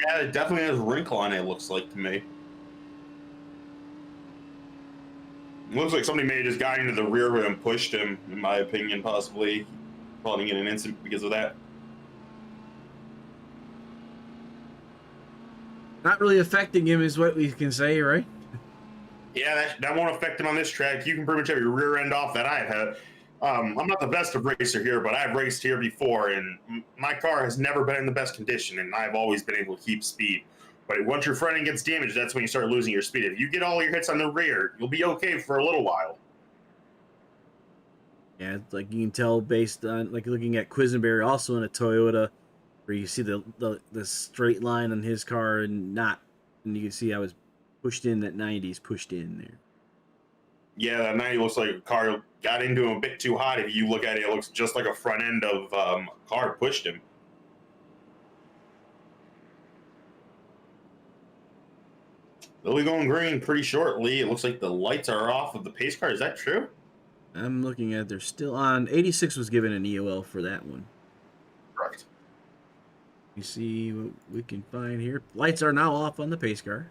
Yeah, it definitely has a wrinkle on it, looks like to me. It looks like somebody may have just got into the rear of him and pushed him, in my opinion, possibly falling in an incident because of that. Not really affecting him is what we can say, right? Yeah, that won't affect him on this track. You can pretty much have your rear end off that I've had. I'm not the best of racer here, but I've raced here before, and my car has never been in the best condition, and I've always been able to keep speed. But once your front end gets damaged, that's when you start losing your speed. If you get all your hits on the rear, you'll be okay for a little while. Yeah, it's like you can tell based on like looking at Quisenberry also in a Toyota, where you see the straight line on his car and you can see I was pushed in that 90's pushed in there. Yeah, that 90 looks like a car got into him a bit too hot. If you look at it, it looks just like a front end of a car pushed him. They'll be going green pretty shortly. It looks like the lights are off of the pace car. Is that true? I'm looking at they're still on. 86 was given an EOL for that one. Correct. You see what we can find here. Lights are now off on the pace car.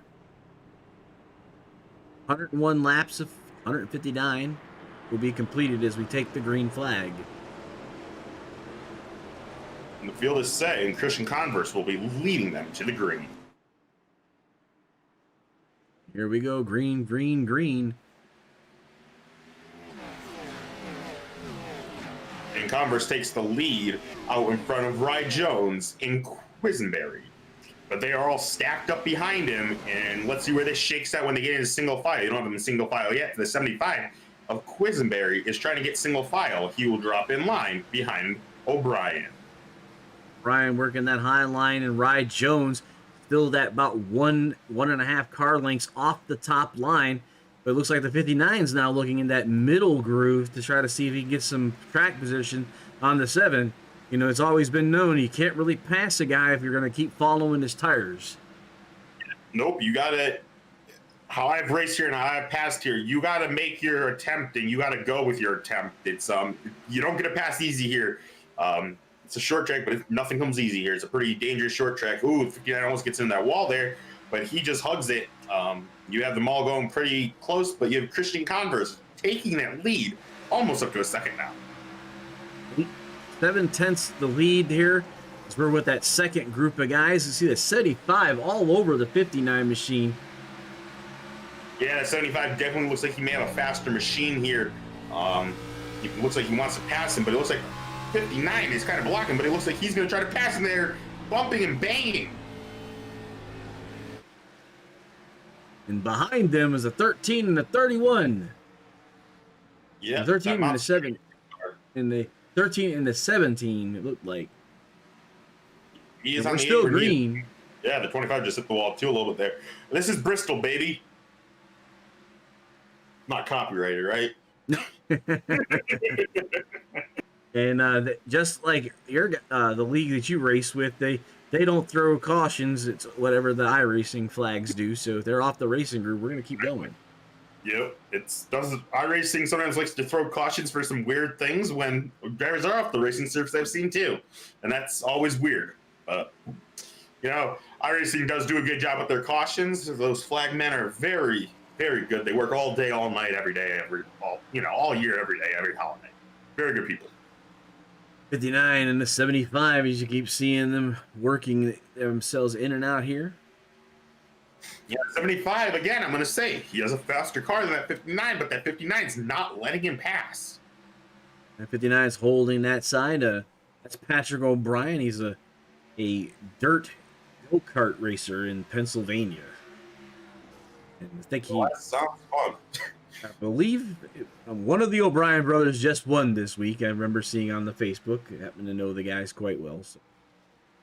101 laps of 159 will be completed as we take the green flag. And the field is set, and Christian Converse will be leading them to the green. Here we go. Green, green, green. And Converse takes the lead out in front of Rye Jones in Quisenberry. But they are all stacked up behind him, and let's see where this shakes out when they get into single file. You don't have them in single file yet. The 75 of Quisenberry is trying to get single file. He will drop in line behind O'Brien. Brian working that high line, and Rye Jones still that about one and a half car lengths off the top line. But it looks like the 59's now looking in that middle groove to try to see if he can get some track position on the 7. You know, it's always been known you can't really pass a guy if you're going to keep following his tires. Nope, you got to how I've raced here and how I've passed here, you got to make your attempt and you got to go with your attempt. It's you don't get a pass easy here. It's a short track, but nothing comes easy here. It's a pretty dangerous short track. Ooh, 59 almost gets in that wall there, but he just hugs it. You have them all going pretty close, but you have Christian Converse taking that lead almost up to a second now. 7/10 the lead here as we're with that second group of guys. You see the 75 all over the 59 machine. Yeah, 75 definitely looks like he may have a faster machine here. It looks like he wants to pass him, but it looks like 59 is kind of blocking, but it looks like he's going to try to pass him there, bumping and banging. And behind them is a 13 and a 31. Yeah, the 13 and the 7 and the 13 and the 17, it looked like. He is and on we're the still apron. green. Yeah, the 25 just hit the wall too a little bit there. This is Bristol, baby. Not copyrighted, right? And just like your the league that you race with, they don't throw cautions. It's whatever the iRacing flags do. So if they're off the racing group, we're gonna keep going. Yep, iRacing sometimes likes to throw cautions for some weird things when drivers are off the racing surface. I've seen too, and that's always weird. But you know, iRacing does do a good job with their cautions. Those flag men are very, very good. They work all day, all night, every day, all year, every day, every holiday. Very good people. 59 and the 75, as you keep seeing them working themselves in and out here. Yeah, 75, again, I'm going to say, he has a faster car than that 59, but that 59 is not letting him pass. That 59 is holding that side. That's Patrick O'Brien. He's a dirt go-kart racer in Pennsylvania. And I think That sounds fun. I believe one of the O'Brien brothers just won this week. I remember seeing on the Facebook. I happen to know the guys quite well. So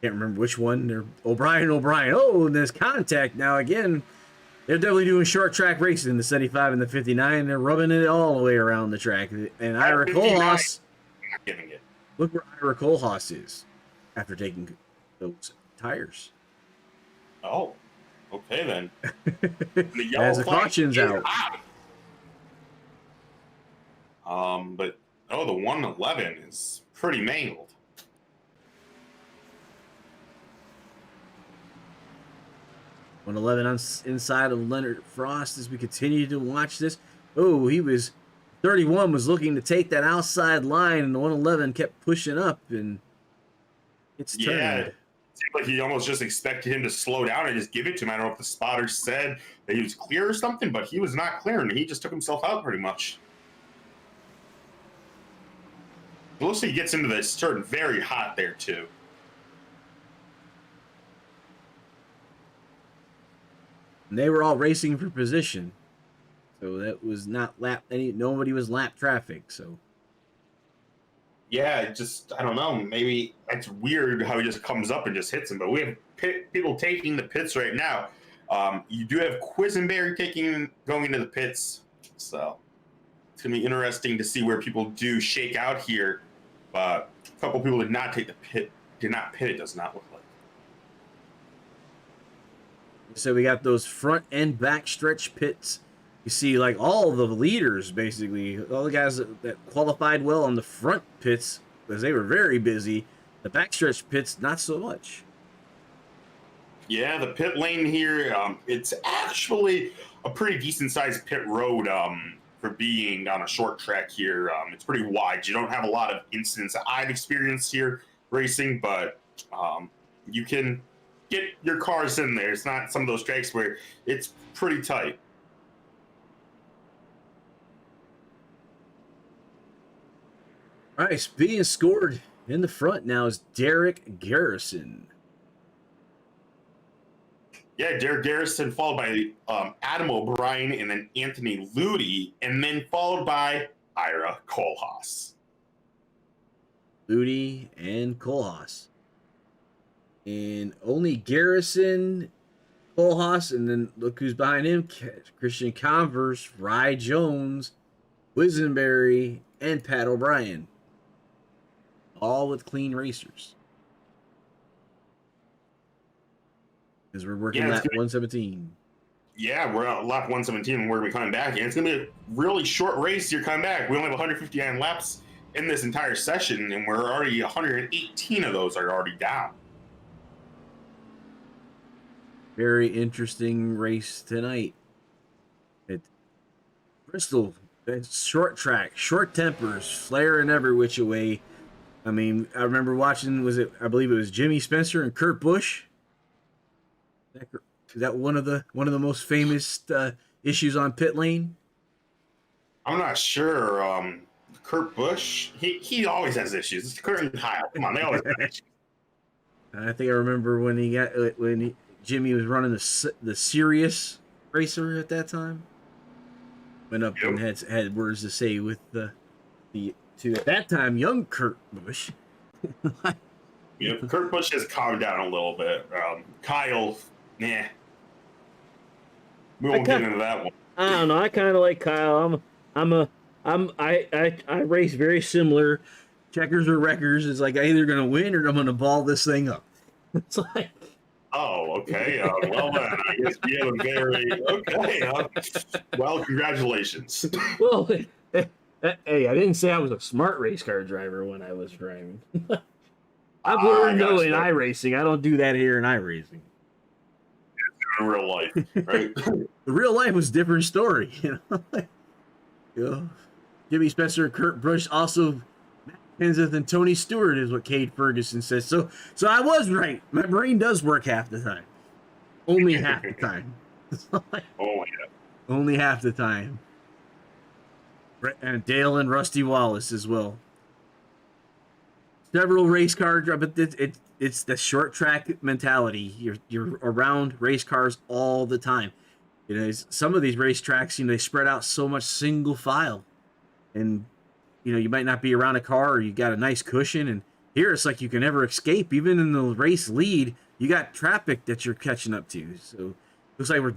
can't remember which one. They're O'Brien. Oh, and there's contact now again. They're definitely doing short track racing, the 75 and the 59. They're rubbing it all the way around the track. And Ira Kohlhaas, look where Ira Kohlhaas is after taking those tires. Oh, okay then. As the caution's out. But the 111 is pretty mangled. .111 inside of Leonard Frost as we continue to watch this. Oh, 31 was looking to take that outside line, and the 111 kept pushing up, and it's turned. Yeah, it seemed like he almost just expected him to slow down and just give it to him. I don't know if the spotter said that he was clear or something, but he was not clear, and he just took himself out pretty much. It looks like he gets into this turn very hot there, too. And they were all racing for position. So that was not nobody was lap traffic, so. Yeah, I don't know. Maybe it's weird how he just comes up and just hits him. But we have people taking the pits right now. You do have Quisenberry going into the pits. So it's going to be interesting to see where people do shake out here. But a couple people did not take the pit. Did not pit, it does not look like. So we got those front and back stretch pits. You see, like, all the leaders, basically, all the guys that qualified well on the front pits, because they were very busy. The backstretch pits, not so much. Yeah, the pit lane here, it's actually a pretty decent-sized pit road for being on a short track here. It's pretty wide. You don't have a lot of incidents that I've experienced here racing, but you can get your cars in there. It's not some of those tracks where it's pretty tight. All right, being scored in the front now is Derek Garrison. Yeah, Derek Garrison followed by Adam O'Brien and then Anthony Ludi, and then followed by Ira Kohlhaas. Ludi and Kohlhaas. And only Garrison, Kohlhaas, and then look who's behind him. Christian Converse, Rye Jones, Quisenberry, and Pat O'Brien. All with clean racers. Because we're working that 117. Yeah, we're at lap 117 and we're going to be coming back. And it's going to be a really short race. You're coming back. We only have 159 laps in this entire session, and we're already 118 of those are already down. Very interesting race tonight. At Bristol, short track, short tempers, flaring every which way. I mean, I remember watching. I believe it was Jimmy Spencer and Kurt Busch. Is that one of the most famous issues on pit lane? I'm not sure. Kurt Busch, he always has issues. It's Kurt and Kyle. Come on, they always have issues. I think I remember when Jimmy was running the Sirius racer at that time. Went up and had words to say with the at that time young Kurt Busch. Kurt Busch has calmed down a little bit. Kyle, nah. We won't get into that one. I don't know. I kind of like Kyle. I race very similar. Checkers or wreckers. It's like I'm either gonna win or I'm gonna ball this thing up. It's like. Oh, okay. Well then, I guess we have a very okay. Well, congratulations. Well, hey, I didn't say I was a smart race car driver when I was driving. I've learned though in iRacing. I don't do that here in iRacing. In real life, right? The real life was a different story, Jimmy Spencer and Kurt Busch, also Matt Kenseth and Tony Stewart is what Cade Ferguson says. So I was right. My brain does work half the time. Only half the time. Oh yeah. Only half the time. And Dale and Rusty Wallace as well. Several race cars, but it's the short track mentality. You're around race cars all the time. Some of these race tracks, they spread out so much single file, and you might not be around a car or you got a nice cushion. And here it's like you can never escape. Even in the race lead, you got traffic that you're catching up to. So looks like we're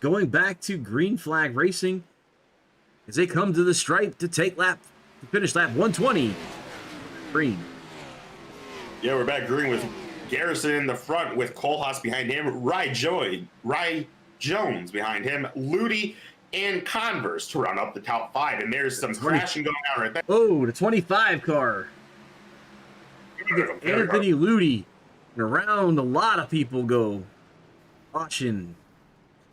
going back to green flag racing as they come to the stripe to finish lap 120. Green. Yeah, we're back green with Garrison in the front with Kohlhaas behind him, Ry Jones behind him, Ludi and Converse to round up the top five. And there's some crashing going on right there. Oh, the 25 car. Anthony Ludi. And around a lot of people go. Caution.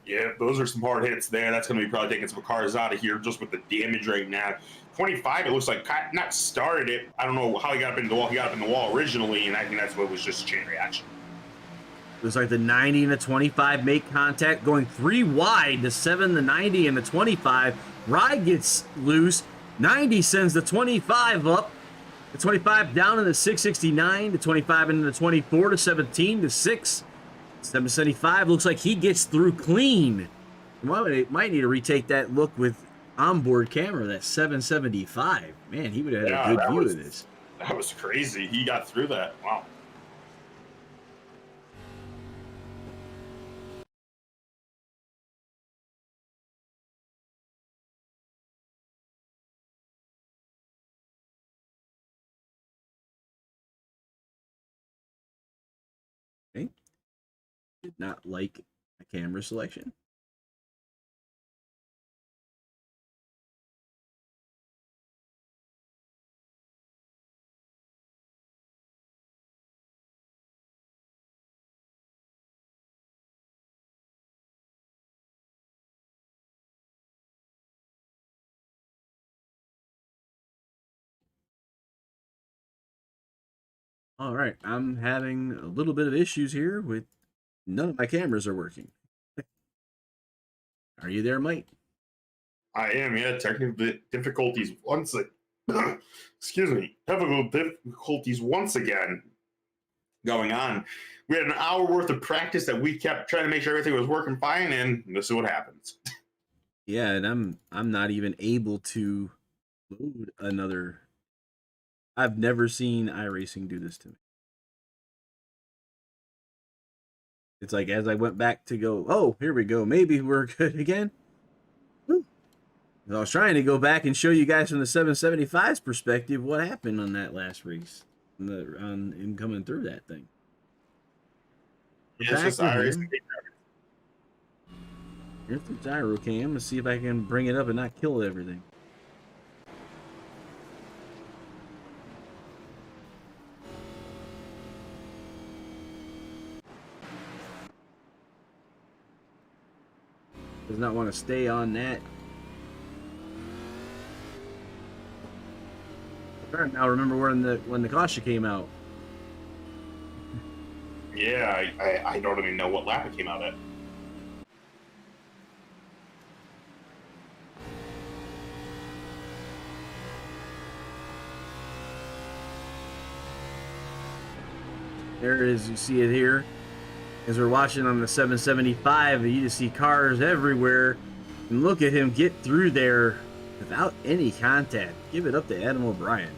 Yeah, those are some hard hits there. That's going to be probably taking some cars out of here just with the damage right now. 25, it looks like not started it. I don't know how he got up in the wall. He got up in the wall originally, and I think that's what was just a chain reaction. It was like the 90 and the 25 make contact, going 3 wide. The 7, the 90, and the 25. Ride gets loose. 90 sends the 25 up. The 25 down in the 669. The 25 into the 24 to 17 to 6. 775 looks like he gets through clean. Might need to retake that look with onboard camera. That 775. Man, he would have had a good view of this. That was crazy. He got through that. Wow. Okay. Did not like a camera selection. All right, I'm having a little bit of issues here with none of my cameras are working. Are you there, Mike? I am, yeah. Technical difficulties excuse me. Technical difficulties once again going on. We had an hour worth of practice that we kept trying to make sure everything was working fine, and this is what happens. Yeah, and I'm not even able to load another. I've never seen iRacing do this to me. It's like as I went back to go, oh, here we go. Maybe we're good again. I was trying to go back and show you guys from the 775's perspective what happened on that last race, in coming through that thing. Yeah, it's just iRacing. Here's the gyro cam. Let's see if I can bring it up and not kill everything. Does not want to stay on that. I'm trying to now remember when the caution came out. Yeah, I don't even know what lap it came out at. There it is. You see it here. As we're watching on the 775, you just see cars everywhere. And look at him get through there without any contact. Give it up to Adam O'Brien.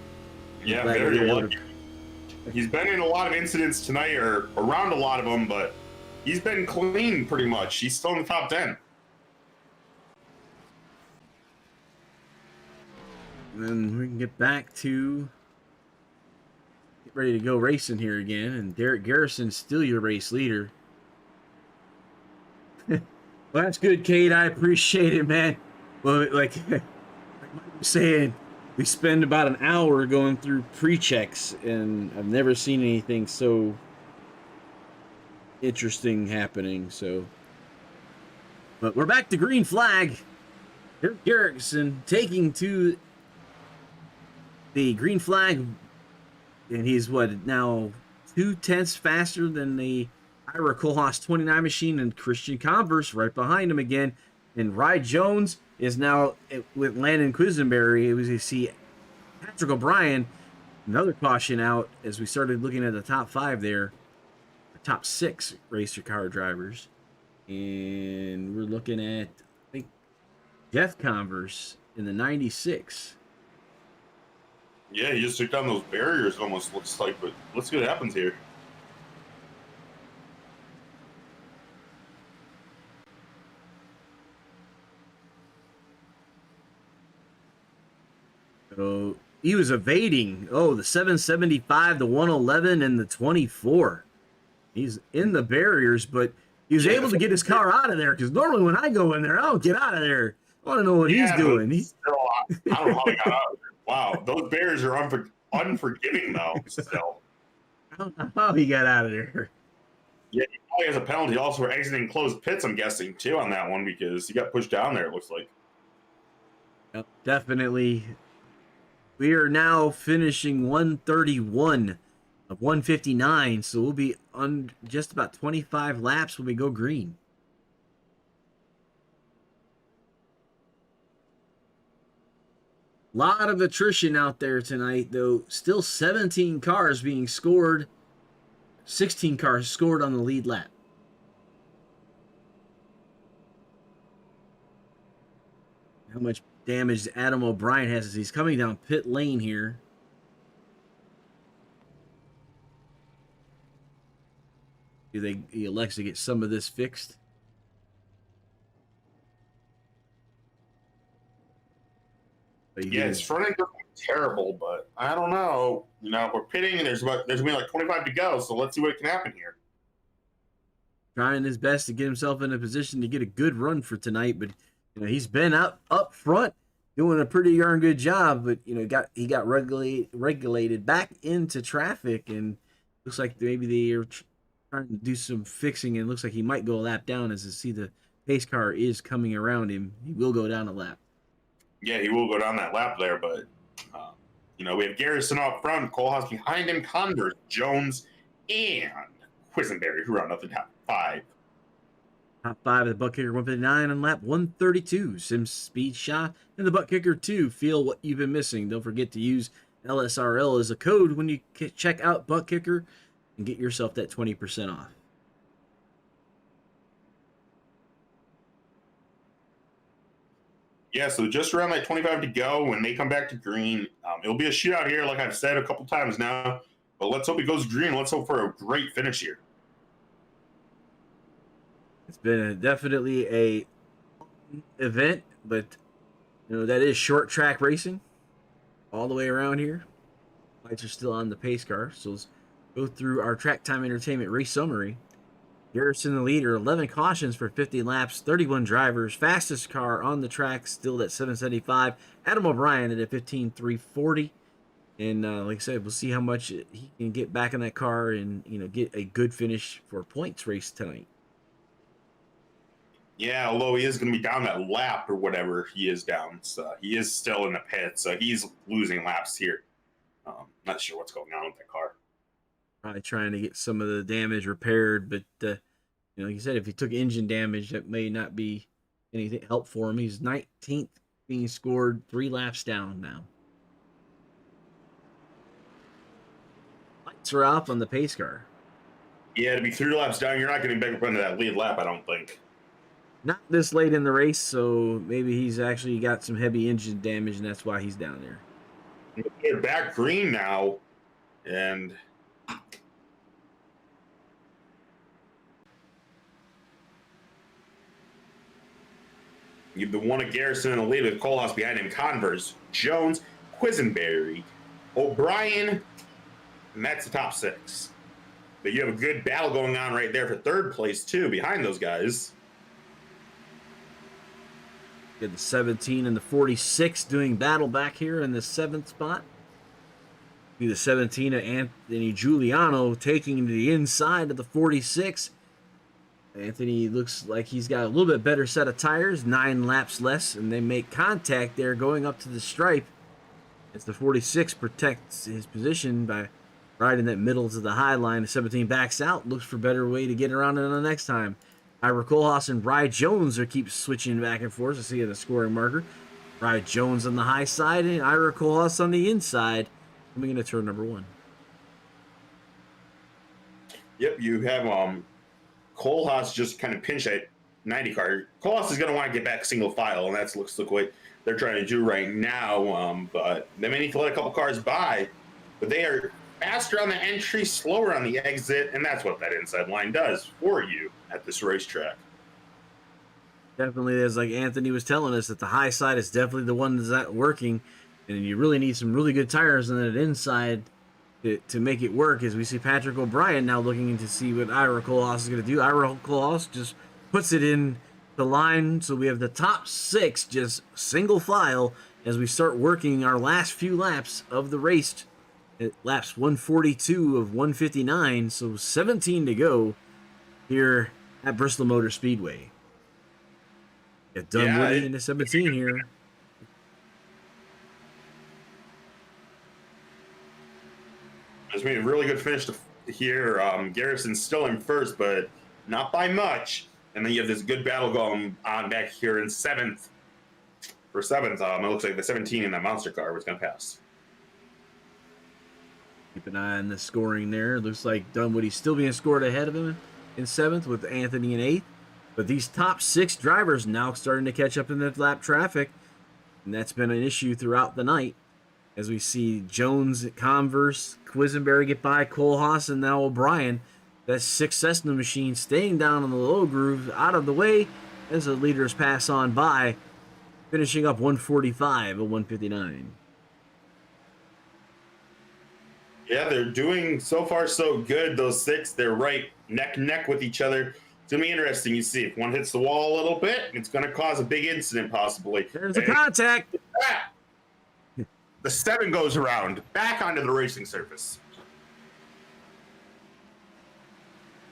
Yeah, Glad very we were able lucky. He's been in a lot of incidents tonight, or around a lot of them, but he's been clean pretty much. He's still in the top 10. And then we can get back to get ready to go racing here again. And Derek Garrison's still your race leader. Well, that's good, Kate. I appreciate it, man. Well, like Mike was saying, we spend about an hour going through pre-checks, and I've never seen anything so interesting happening. So, but we're back to green flag. Derek Garrison taking to the green flag, and he's what now 2/10 faster than the Ira Kohlhaas 29 machine, and Christian Converse right behind him again. And Rye Jones is now with Landon Quisenberry. It was you see Patrick O'Brien, another caution out as we started looking at the top 5 there, the top 6 racer car drivers, and we're looking at I think Jeff Converse in the 96. Yeah, he just took down those barriers, it almost looks like, but let's see what happens here. So he was evading, the 775, the 111, and the 24. He's in the barriers, but he was able to get his car out of there, because normally when I go in there, I don't get out of there. I want to know what he's doing. Still, I don't know how he got out of there. Wow, those barriers are unforgiving, though, still. I don't know how he got out of there. Yeah, he probably has a penalty also for exiting closed pits, I'm guessing, too, on that one, because he got pushed down there, it looks like. Yep, definitely. We are now finishing 131 of 159, so we'll be on just about 25 laps when we go green. Lot of attrition out there tonight, though. Still 17 cars being scored. 16 cars scored on the lead lap. How much damage Adam O'Brien has as he's coming down pit lane here. He elects to get some of this fixed? Yeah, his front end doesn't look terrible, but I don't know. You know, we're pitting, and there's gonna be like 25 to go, so let's see what can happen here. Trying his best to get himself in a position to get a good run for tonight, but he's been up front doing a pretty darn good job, but he got regulated back into traffic, and looks like maybe they are trying to do some fixing, and looks like he might go a lap down as you see the pace car is coming around him. He will go down a lap. Yeah, he will go down that lap there, but we have Garrison up front, Kohlhaas behind him, Converse, Jones, and Quisenberry, who round up the top 5. Top 5 of the butt kicker 159 on lap 132. Sims Speed Shot and the butt kicker 2. Feel what you've been missing. Don't forget to use LSRL as a code when you check out butt kicker and get yourself that 20% off. Yeah, so just around like 25 to go when they come back to green. It'll be a shootout here, like I've said a couple times now. But let's hope it goes green. Let's hope for a great finish here. It's been definitely a event, but that is short track racing all the way around here. Lights are still on the pace car, so let's go through our track time entertainment race summary. Garrison the leader, 11 cautions for 50 laps, 31 drivers. Fastest car on the track, still at 775. Adam O'Brien at a 15,340. And like I said, we'll see how much he can get back in that car and get a good finish for a points race tonight. Yeah, although he is going to be down that lap or whatever he is down, so he is still in the pit, so he's losing laps here. Not sure what's going on with that car. Probably trying to get some of the damage repaired, but like you said, if he took engine damage, that may not be anything help for him. He's 19th, being scored 3 laps down now. Lights are off on the pace car. Yeah, to be 3 laps down, you're not getting back up into that lead lap, I don't think. Not this late in the race, so maybe he's actually got some heavy engine damage, and that's why he's down there. They're back green now, and you've the one of Garrison in the lead with Kohlhaas behind him, Converse, Jones, Quisenberry, O'Brien, and that's the top 6. But you have a good battle going on right there for 3rd place, too, behind those guys. Get the 17 and the 46 doing battle back here in the 7th spot. Be the 17 of Anthony Giuliano taking to the inside of the 46. Anthony looks like he's got a little bit better set of tires, 9 laps less, and they make contact there going up to the stripe as the 46 protects his position by riding that middle to the high line. The 17 backs out, looks for a better way to get around it on the next time. Ira Kohlhaas and Rye Jones are keep switching back and forth to see the scoring marker. Rye Jones on the high side and Ira Kohlhaas on the inside. Coming into turn number 1. Yep, you have Kohlhaas just kind of pinch that 90 car. Kohlhaas is going to want to get back single file, and that's looks like what they're trying to do right now. But they may need to let a couple cars by, but they are faster on the entry, slower on the exit, and that's what that inside line does for you at this racetrack. Definitely is, like Anthony was telling us, that the high side is definitely the one that's not working, and you really need some really good tires on that inside to make it work. As we see Patrick O'Brien now looking to see what Ira Kohlhaas is going to do. Ira Kohlhaas just puts it in the line, so we have the top 6 just single file as we start working our last few laps of the race. It laps 142 of 159, so 17 to go here at Bristol Motor Speedway. Got Dunwoody into 17 here. It's been a really good finish here. Garrison's still in 1st, but not by much. And then you have this good battle going on back here in 7th. For 7th, it looks like the 17 in that monster car was going to pass. Keep an eye on the scoring there. Looks like Dunwoody's still being scored ahead of him in 7th with Anthony in 8th. But these top 6 drivers now starting to catch up in the lap traffic. And that's been an issue throughout the night. As we see Jones at Converse, Quisenberry get by, Kohlhaas, and now O'Brien. That 6 Cessna machine staying down on the low groove, out of the way as the leaders pass on by, finishing up 145 of 159. Yeah, they're doing so far so good. Those 6, they're right neck and neck with each other. It's going to be interesting. You see, if one hits the wall a little bit, it's going to cause a big incident possibly. There's a contact. The 7 goes around, back onto the racing surface.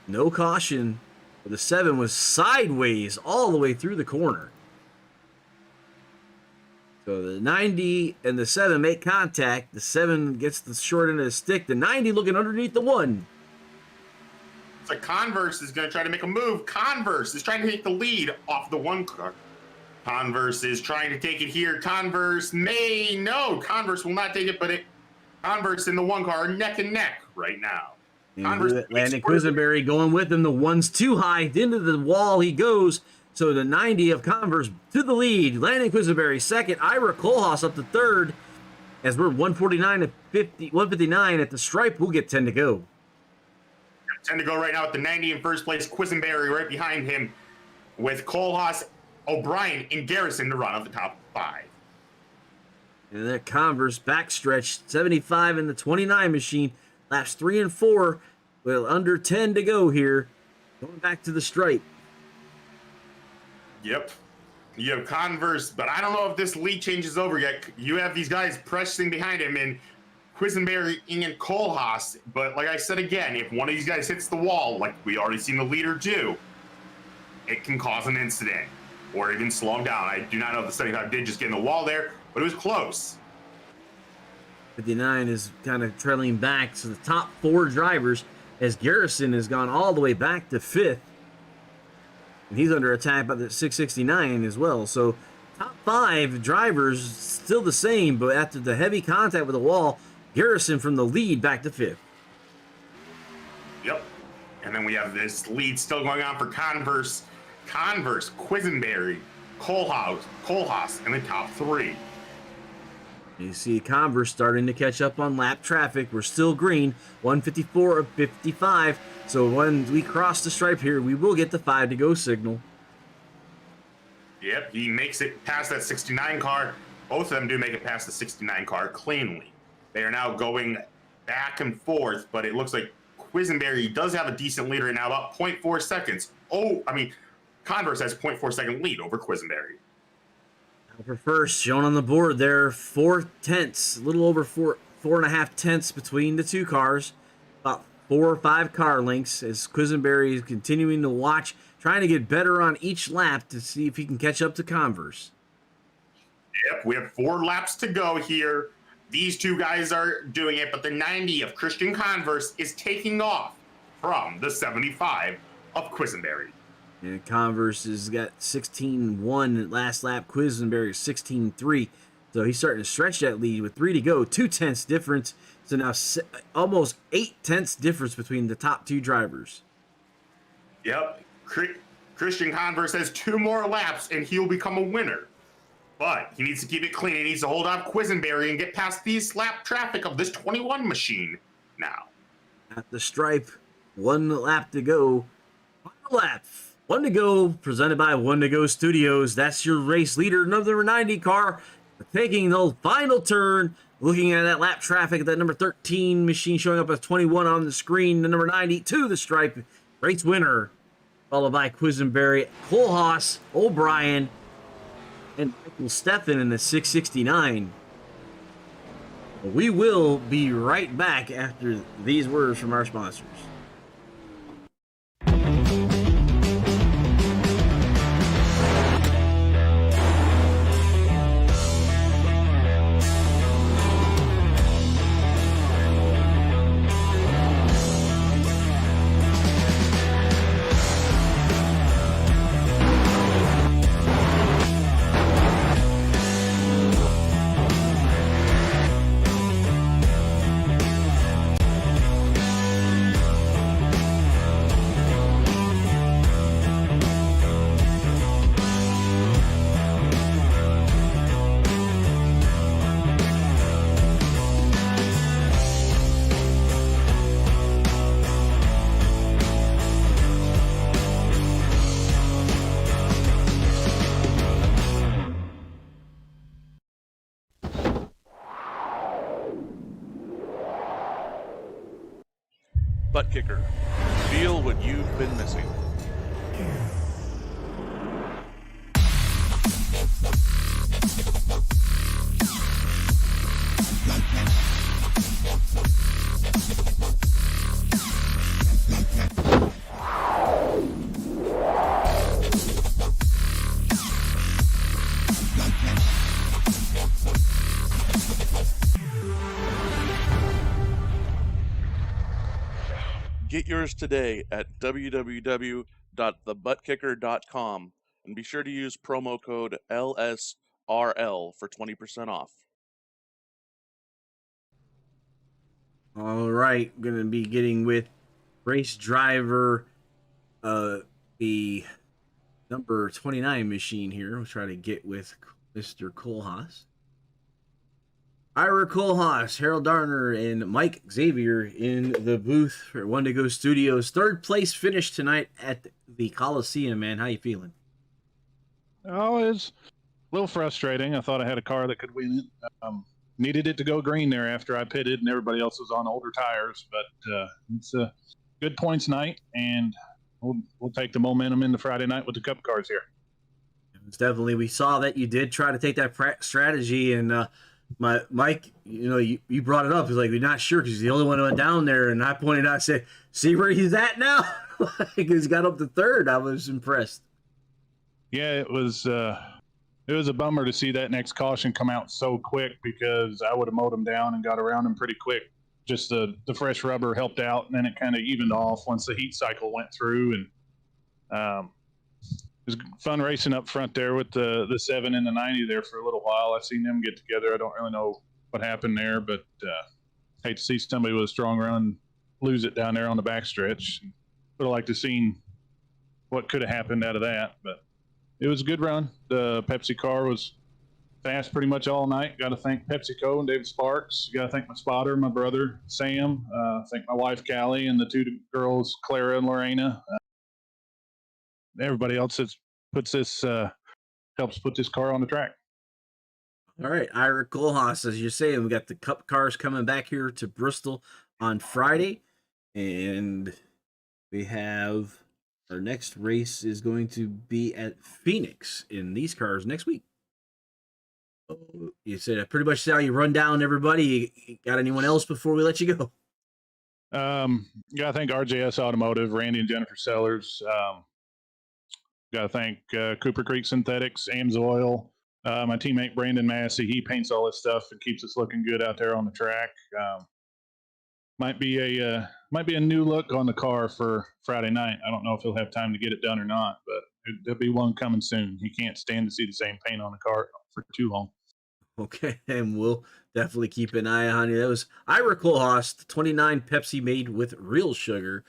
No caution. The 7 was sideways all the way through the corner. So the 90 and the 7 make contact. The 7 gets the short end of the stick. The 90 looking underneath the 1. It's like Converse is going to try to make a move. Converse is trying to take the lead off the 1 car. Converse is trying to take it here. Converse will not take it, but Converse and the 1 car are neck and neck right now. Landon Quisenberry going with him. The 1's too high. Into the wall he goes. So the 90 of Converse to the lead. Landon Quisenberry 2nd. Ira Kohlhaas up to 3rd. As we're 149 to 159 at the stripe, we'll get 10 to go. 10 to go right now with the 90 in 1st place. Quisenberry right behind him with Kohlhaas, O'Brien, and Garrison to run off the top 5. And that Converse backstretch 75 in the 29 machine. Laps 3 and 4 with under 10 to go here. Going back to the stripe. Yep. You have Converse, but I don't know if this lead changes over yet. You have these guys pressing behind him and Quisenberry and Kohlhaas. But like I said again, if one of these guys hits the wall, like we already seen the leader do, it can cause an incident or even slow him down. I do not know if the 75 did just get in the wall there, but it was close. 59 is kind of trailing back. So the top 4 drivers, as Garrison has gone all the way back to 5th. And he's under attack by the 669 as well. So top 5 drivers still the same, but after the heavy contact with the wall, Garrison from the lead back to 5th. Yep. And then we have this lead still going on for Converse, Quisenberry, Kohlhaas in the top 3. You see Converse starting to catch up on lap traffic. We're still green, 154 of 55. So when we cross the stripe here, we will get the 5 to go signal. Yep, he makes it past that 69 car. Both of them do make it past the 69 car cleanly. They are now going back and forth, but it looks like Quisenberry does have a decent lead right now, about 0.4 seconds. Converse has 0.4 second lead over Quisenberry. For first, shown on the board there, 4 tenths, a little over 4.5 tenths between the 2 cars. About 4 or 5 car lengths as Quisenberry is continuing to watch, trying to get better on each lap to see if he can catch up to Converse. Yep, we have 4 laps to go here. These 2 guys are doing it, but the 90 of Christian Converse is taking off from the 75 of Quisenberry. And Converse has got 16.1 at last lap. Quisenberry 16.3. So he's starting to stretch that lead with 3 to go. 2 tenths difference. So now almost 8 tenths difference between the top 2 drivers. Yep. Christian Converse has 2 more laps and he'll become a winner. But he needs to keep it clean. He needs to hold off Quisenberry and get past these lap traffic of this 21 machine now. At the stripe, 1 lap to go. Final lap. 1 to go, presented by 1 to Go Studios. That's your race leader, number 90 car, taking the final turn. Looking at that lap traffic, that number 13 machine showing up as 21 on the screen. The number 90 to the stripe, race winner, followed by Quisenberry, Kohlhaas, O'Brien, and Michael Steffen in the 669. We will be right back after these words from our sponsors. Butt Kicker. Feel what you've been missing. Get yours today at www.thebuttkicker.com and be sure to use promo code LSRL for 20% off. All right, I'm going to be getting with race driver, the number 29 machine here. We'll try to get with Mr. Kohlhaas. Ira Kohlhaas, Harold Darner, and Mike Xavier in the booth for 1 to Go Studios. 3rd place finish tonight at the Coliseum, man. How you feeling? Oh, it's a little frustrating. I thought I had a car that could win it. Needed it to go green there after I pitted, and everybody else was on older tires. But it's a good points night, and we'll take the momentum into Friday night with the Cup cars here. It's definitely, we saw that you did try to take that strategy, and my Mike, you brought it up. He's like, we're not sure because he's the only one who went down there, and I pointed out, I said, see where he's at now. He's got up to third. I was impressed. Yeah, it was a bummer to see that next caution come out so quick, because I would have mowed him down and got around him pretty quick. Just the fresh rubber helped out, and then it kind of evened off once the heat cycle went through. And it was fun racing up front there with the 7 and the 90 there for a little while. I've seen them get together. I don't really know what happened there, but hate to see somebody with a strong run lose it down there on the backstretch. Would have liked to have seen what could have happened out of that, but it was a good run. The Pepsi car was fast pretty much all night. Got to thank PepsiCo and David Sparks. Got to thank my spotter, my brother Sam. Thank my wife Callie and the two girls Clara and Lorena. Everybody else that helps put this car on the track. All right, Ira Kohlhaas, as you're saying, we got the Cup cars coming back here to Bristol on Friday, and we have our next race is going to be at Phoenix in these cars next week. So you said I pretty much see how you run down everybody. You got anyone else before we let you go? Yeah, I think RJS Automotive, Randy and Jennifer Sellers. Got to thank Cooper Creek Synthetics, Amsoil, my teammate Brandon Massey. He paints all this stuff and keeps us looking good out there on the track. Might be a new look on the car for Friday night. I don't know if he'll have time to get it done or not, but there'll be one coming soon. He can't stand to see the same paint on the car for too long. Okay, and we'll definitely keep an eye on you. That was Ira Kohlhaas, 29 Pepsi made with real sugar.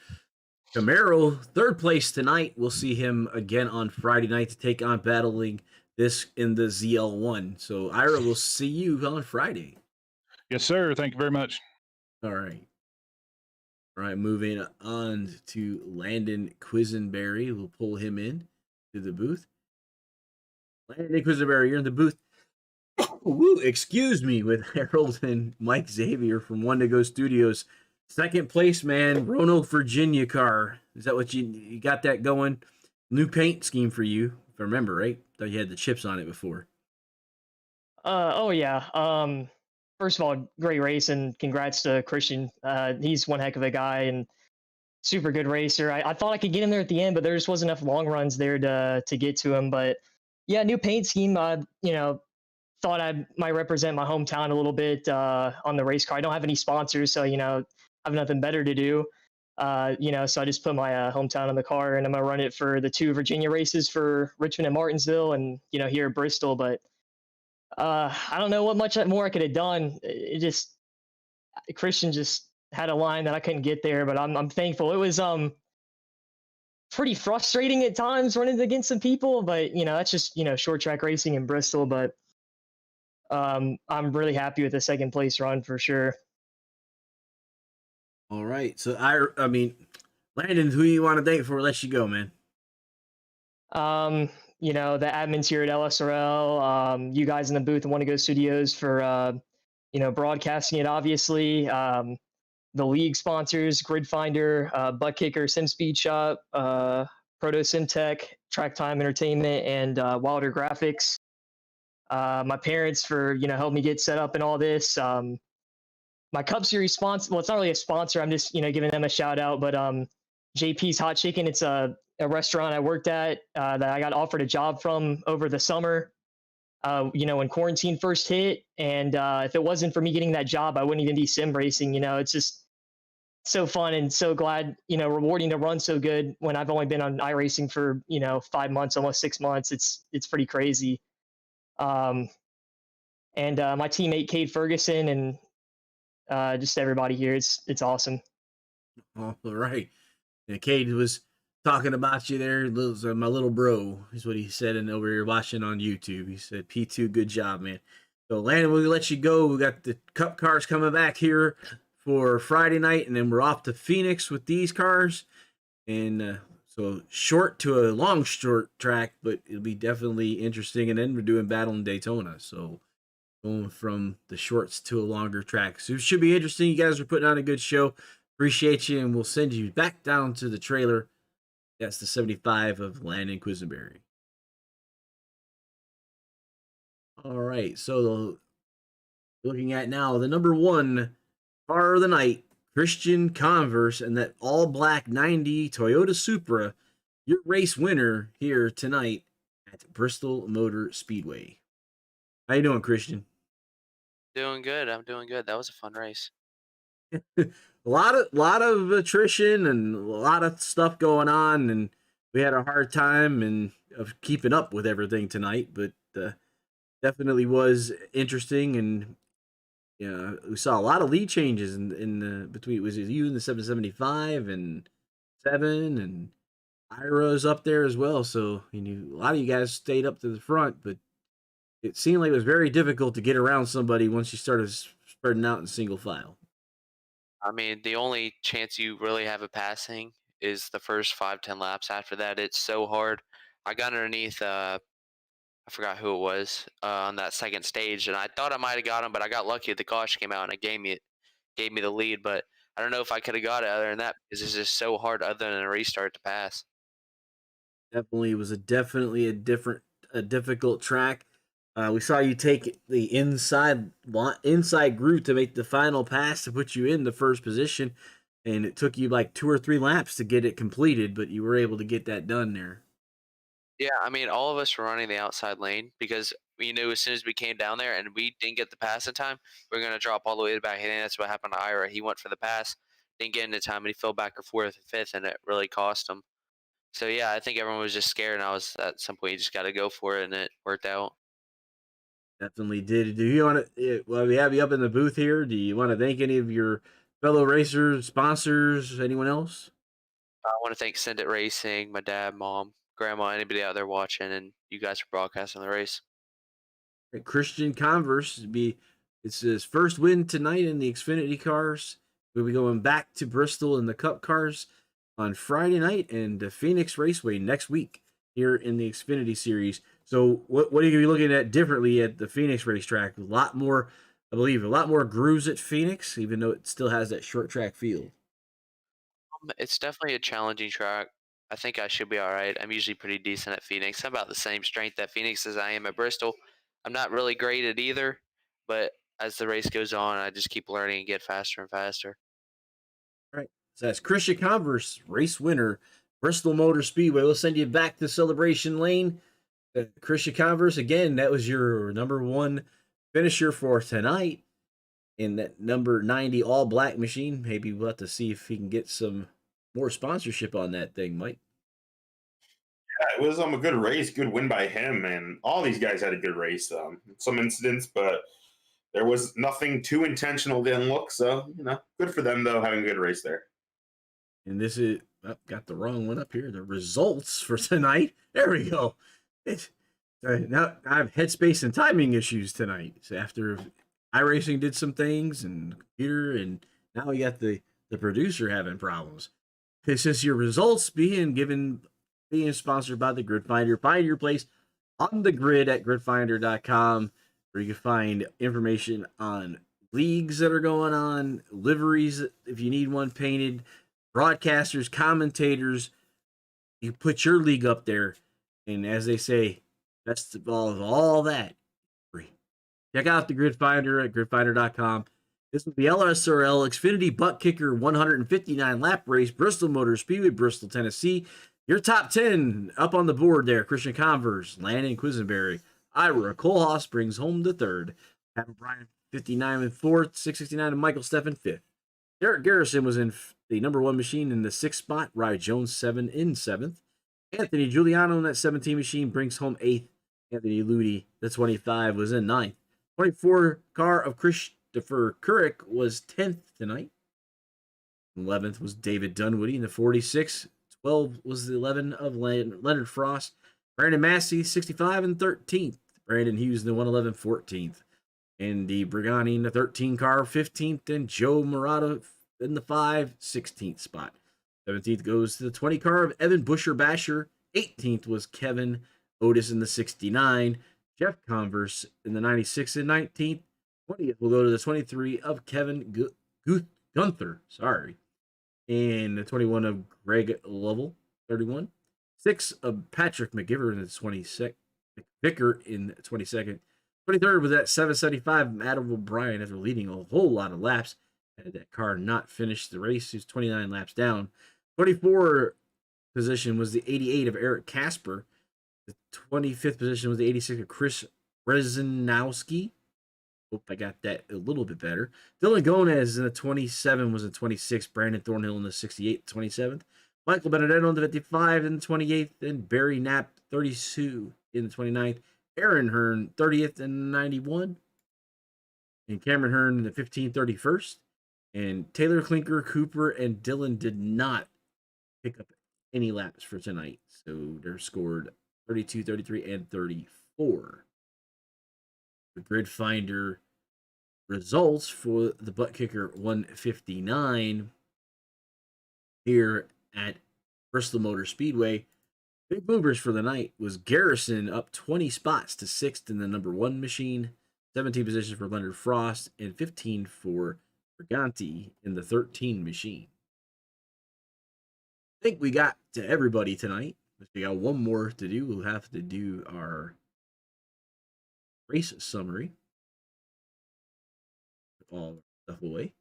Camaro, third place tonight. We'll see him again on Friday night to take on battling this in the ZL1. So, Ira, we'll see you on Friday. Yes, sir. Thank you very much. All right. All right, moving on to Landon Quisenberry. We'll pull him in to the booth. Landon Quisenberry, you're in the booth. Woo, excuse me, with Harold and Mike Xavier from One to Go Studios. Second place, man, Roanoke, Virginia car. Is that what you got that going? New paint scheme for you, if I remember right. Thought you had the chips on it before. Oh yeah. First of all, great race and congrats to Christian. He's one heck of a guy and super good racer. I thought I could get him there at the end, but there just wasn't enough long runs there to get to him. But yeah, new paint scheme. Thought I might represent my hometown a little bit on the race car. I don't have any sponsors, so I have nothing better to do. So I just put my hometown on the car, and I'm gonna run it for the 2 Virginia races for Richmond and Martinsville, and here at Bristol. But I don't know what much more I could have done. Christian just had a line that I couldn't get there, but I'm thankful. It was pretty frustrating at times running against some people, but that's just short track racing in Bristol. But I'm really happy with the second place run for sure. All right. So I mean, Landon, who you want to thank before we let you go, man? The admins here at LSRL, you guys in the booth at One to Go Studios for broadcasting it, obviously. The league sponsors, Grid Finder, Butt Kicker, Sim Speed Shop, Proto SimTech, Track Time Entertainment, and Wilder Graphics. My parents for helping me get set up and all this. My Cup Series sponsor, well, it's not really a sponsor, I'm just giving them a shout out, but JP's Hot Chicken, it's a restaurant I worked at that I got offered a job from over the summer when quarantine first hit, and if it wasn't for me getting that job, I wouldn't even be sim racing. It's just so fun and so glad, rewarding to run so good when I've only been on iRacing for 5 months, almost 6 months. It's pretty crazy. And my teammate Cade Ferguson and just everybody here. It's awesome. All right. And Cade was talking about you there. My little bro is what he said, and over here watching on YouTube. He said, P2, good job, man. So, Landon, we'll let you go. We got the Cup cars coming back here for Friday night, and then we're off to Phoenix with these cars. And so short to a long short track, but it'll be definitely interesting. And then we're doing Battle in Daytona. So going from the shorts to a longer track. So it should be interesting. You guys are putting on a good show. Appreciate you, and we'll send you back down to the trailer That's the 75 of Landon Quisenberry. All right, so looking at now the number one car of the night, Christian Converse, and that all black 90 Toyota Supra, your race winner here tonight at Bristol Motor Speedway. How you doing, Christian? Doing good. I'm doing good. That was a fun race. A lot of attrition and a lot of stuff going on, and we had a hard time of keeping up with everything tonight, but definitely was interesting. And yeah, we saw a lot of lead changes in the between. Was it you in the 775 and 7, and Ira's up there as well. So a lot of you guys stayed up to the front, but it seemed like it was very difficult to get around somebody once you started spreading out in single file. I mean, the only chance you really have of passing is the first 5, 10 laps. After that, it's so hard. I got underneath, I forgot who it was on that second stage, and I thought I might have got him, but I got lucky. The caution came out and it gave me the lead. But I don't know if I could have got it other than that because it's just so hard other than a restart to pass. Definitely was definitely a difficult track. We saw you take the inside group to make the final pass to put you in the first position, and it took you like 2 or 3 laps to get it completed, but you were able to get that done there. Yeah, I mean, all of us were running the outside lane because we knew as soon as we came down there and we didn't get the pass in time, we are going to drop all the way back. And that's what happened to Ira. He went for the pass, didn't get into time, and he fell back or fourth or fifth, and it really cost him. So, yeah, I think everyone was just scared, and I was at some point, you just got to go for it, and it worked out. Definitely did. Do you want to? Well, we have you up in the booth here. Do you want to thank any of your fellow racers, sponsors, anyone else? I want to thank Send It Racing, my dad, mom, grandma, anybody out there watching, and you guys for broadcasting the race. Christian Converse it's his first win tonight in the Xfinity cars. We'll be going back to Bristol in the Cup cars on Friday night and the Phoenix Raceway next week here in the Xfinity series. So what are you going to be looking at differently at the Phoenix racetrack? A lot more, I believe, a lot more grooves at Phoenix, even though it still has that short track field. It's definitely a challenging track. I think I should be all right. I'm usually pretty decent at Phoenix. I'm about the same strength at Phoenix as I am at Bristol. I'm not really great at either, but as the race goes on, I just keep learning and get faster and faster. All right. So that's Christian Converse, race winner, Bristol Motor Speedway. We'll send you back to Celebration Lane. Christian Converse, again, that was your number one finisher for tonight in that number 90 all black machine. Maybe we'll have to see if he can get some more sponsorship on that thing, Mike. Yeah, it was a good race, good win by him, and all these guys had a good race. Some incidents, but there was nothing too intentional. Didn't look so. Good for them though, having a good race there. And this is got the wrong one up here. The results for tonight. There we go. Now I have headspace and timing issues tonight. So after iRacing did some things and computer, and now we got the producer having problems. This is your results being sponsored by the Grid Finder. Find your place on the grid at gridfinder.com, where you can find information on leagues that are going on, liveries if you need one painted, broadcasters, commentators. You put your league up there, and as they say, best of all that, free. Check out the Grid Finder at gridfinder.com. This was the LSRL Xfinity Butt Kicker 159 lap race, Bristol Motor Speedway, Bristol, Tennessee. Your top 10 up on the board there. Christian Converse, Landon Quisenberry, Ira Kohlhaas brings home the third. Pat O'Brien 59 in fourth, 669 and Michael Steffen fifth. Derek Garrison was in the number one machine in the sixth spot. Rye Jones 7 in seventh. Anthony Giuliano in that 17 machine brings home eighth. Anthony Ludi, the 25, was in ninth. 24 car of Christopher Couric was 10th tonight. 11th was David Dunwoody in the 46. 12 was the 11 of Leonard Frost. Brandon Massey, 65 and 13th. Brandon Hughes in the 111, 14th. Andy Brigani in the 13 car, 15th. And Joe Murata in the 16th spot. 17th goes to the 20 car of Evan Busher-Basher. 18th was Kevin Otis in the 69. Jeff Converse in the 96 and 19th. 20th will go to the 23 of Kevin Gunther. Sorry. And the 21 of Greg Lovell. 31. 6 of Patrick McGiver in the 22nd. Vicker in 22nd. 23rd was at 775. Adam O'Brien, after leading a whole lot of laps, had that car not finish the race. He was 29 laps down. 24 position was the 88 of Eric Casper. The 25th position was the 86 of Chris Rezanowski. Hope I got that a little bit better. Dylan Gomez in the 27 was the 26th. Brandon Thornhill in the 68th, 27th. Michael Benedetto in the 55 and the 28th. And Barry Knapp, 32 in the 29th. Aaron Hearn, 30th and 91. And Cameron Hearn in the 15th, 31st. And Taylor Clinker, Cooper, and Dylan did not pick up any laps for tonight. So they're scored 32, 33, and 34. The grid finder results for the butt kicker 159 here at Bristol Motor Speedway. Big movers for the night was Garrison up 20 spots to 6th in the number 1 machine, 17 positions for Leonard Frost, and 15 for Briganti in the 13 machine. I think we got to everybody tonight. We got one more to do. We'll have to do our race summary. Put all stuff away.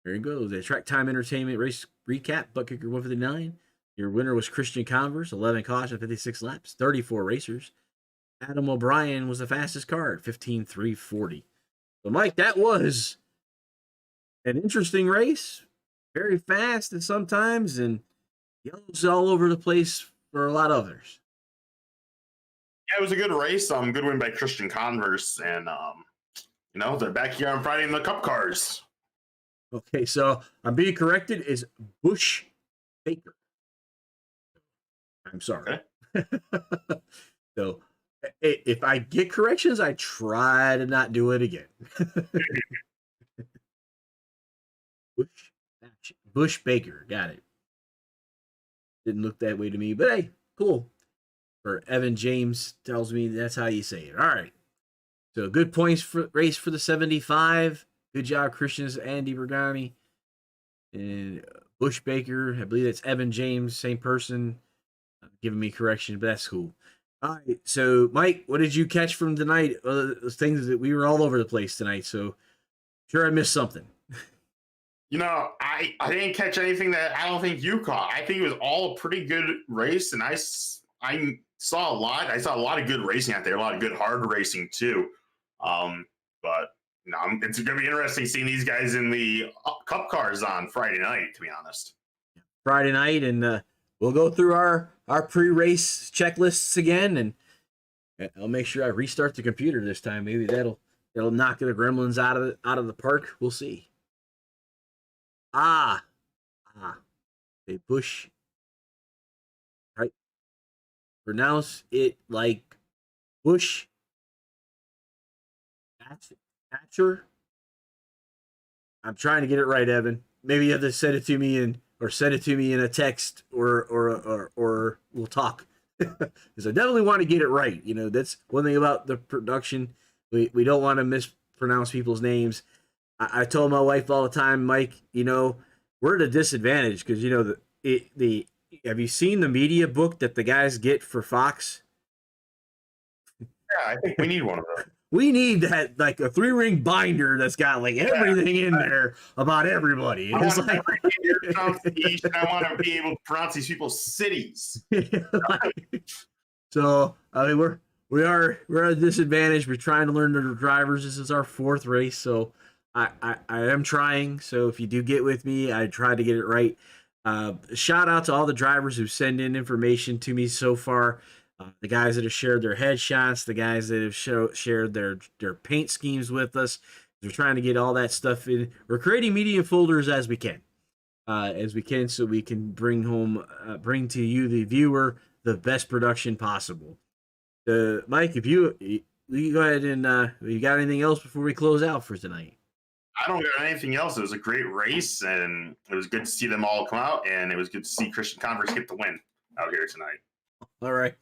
There you go. The Track Time Entertainment race recap. Butt kicker 159. Your winner was Christian Converse, 11 caution, 56 laps, 34 racers. Adam O'Brien was the fastest car at 15,340. So, Mike, that was an interesting race. Very fast and sometimes, and yellows all over the place for a lot of others. Yeah, it was a good race. Good win by Christian Converse, and they're back here on Friday in the Cup cars. Okay, so I'm being corrected. Is Bush Baker? I'm sorry. Okay. So if I get corrections, I try to not do it again. Bush Baker, got it. Didn't look that way to me, but hey, cool. For Evan James tells me that's how you say it. All right. So good points for race for the 75. Good job, Christians, Andy Bergani. And Bush Baker, I believe that's Evan James, same person, giving me correction, but that's cool. All right, so Mike, what did you catch from tonight? Those things that we were all over the place tonight, so sure I missed something. I didn't catch anything that I don't think you caught. I think it was all a pretty good race, and I saw a lot. I saw a lot of good racing out there, a lot of good hard racing too. But it's going to be interesting seeing these guys in the Cup cars on Friday night, to be honest. Friday night, and we'll go through our pre-race checklists again, and I'll make sure I restart the computer this time. Maybe that'll knock the gremlins out of the park. We'll see. A Bush. Right. Pronounce it like Bush. Thatcher. I'm trying to get it right, Evan. Maybe you have to send it to me in a text, or we'll talk. Because I definitely want to get it right. That's one thing about the production. We don't want to mispronounce people's names. I told my wife all the time, Mike, we're at a disadvantage because have you seen the media book that the guys get for Fox? Yeah, I think we need one of those. We need that, like a 3-ring binder that's got like everything in there about everybody. I want to be able to pronounce these people's cities. So I mean, we're at a disadvantage. We're trying to learn the drivers. This is our 4th race, so I am trying. So if you do get with me, I try to get it right. Shout out to all the drivers who send in information to me so far. The guys that have shared their headshots, the guys that have shared their paint schemes with us. We're trying to get all that stuff in. We're creating media folders as we can, so we can bring to you, the viewer, the best production possible. Mike, if you go ahead and you got anything else before we close out for tonight? I don't got anything else. It was a great race, and it was good to see them all come out, and it was good to see Christian Converse get the win out here tonight. All right.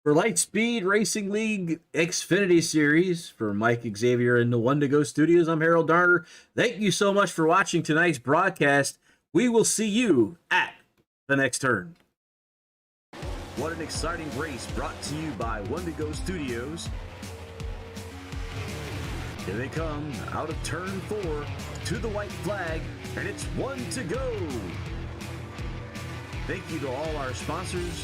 For Lightspeed Racing League Xfinity Series, for Mike Xavier and the One to Go Studios, I'm Harold Darner. Thank you so much for watching tonight's broadcast. We will see you at the next turn. What an exciting race brought to you by One to Go Studios. Here they come out of turn 4 to the white flag, and it's 1 to go. Thank you to all our sponsors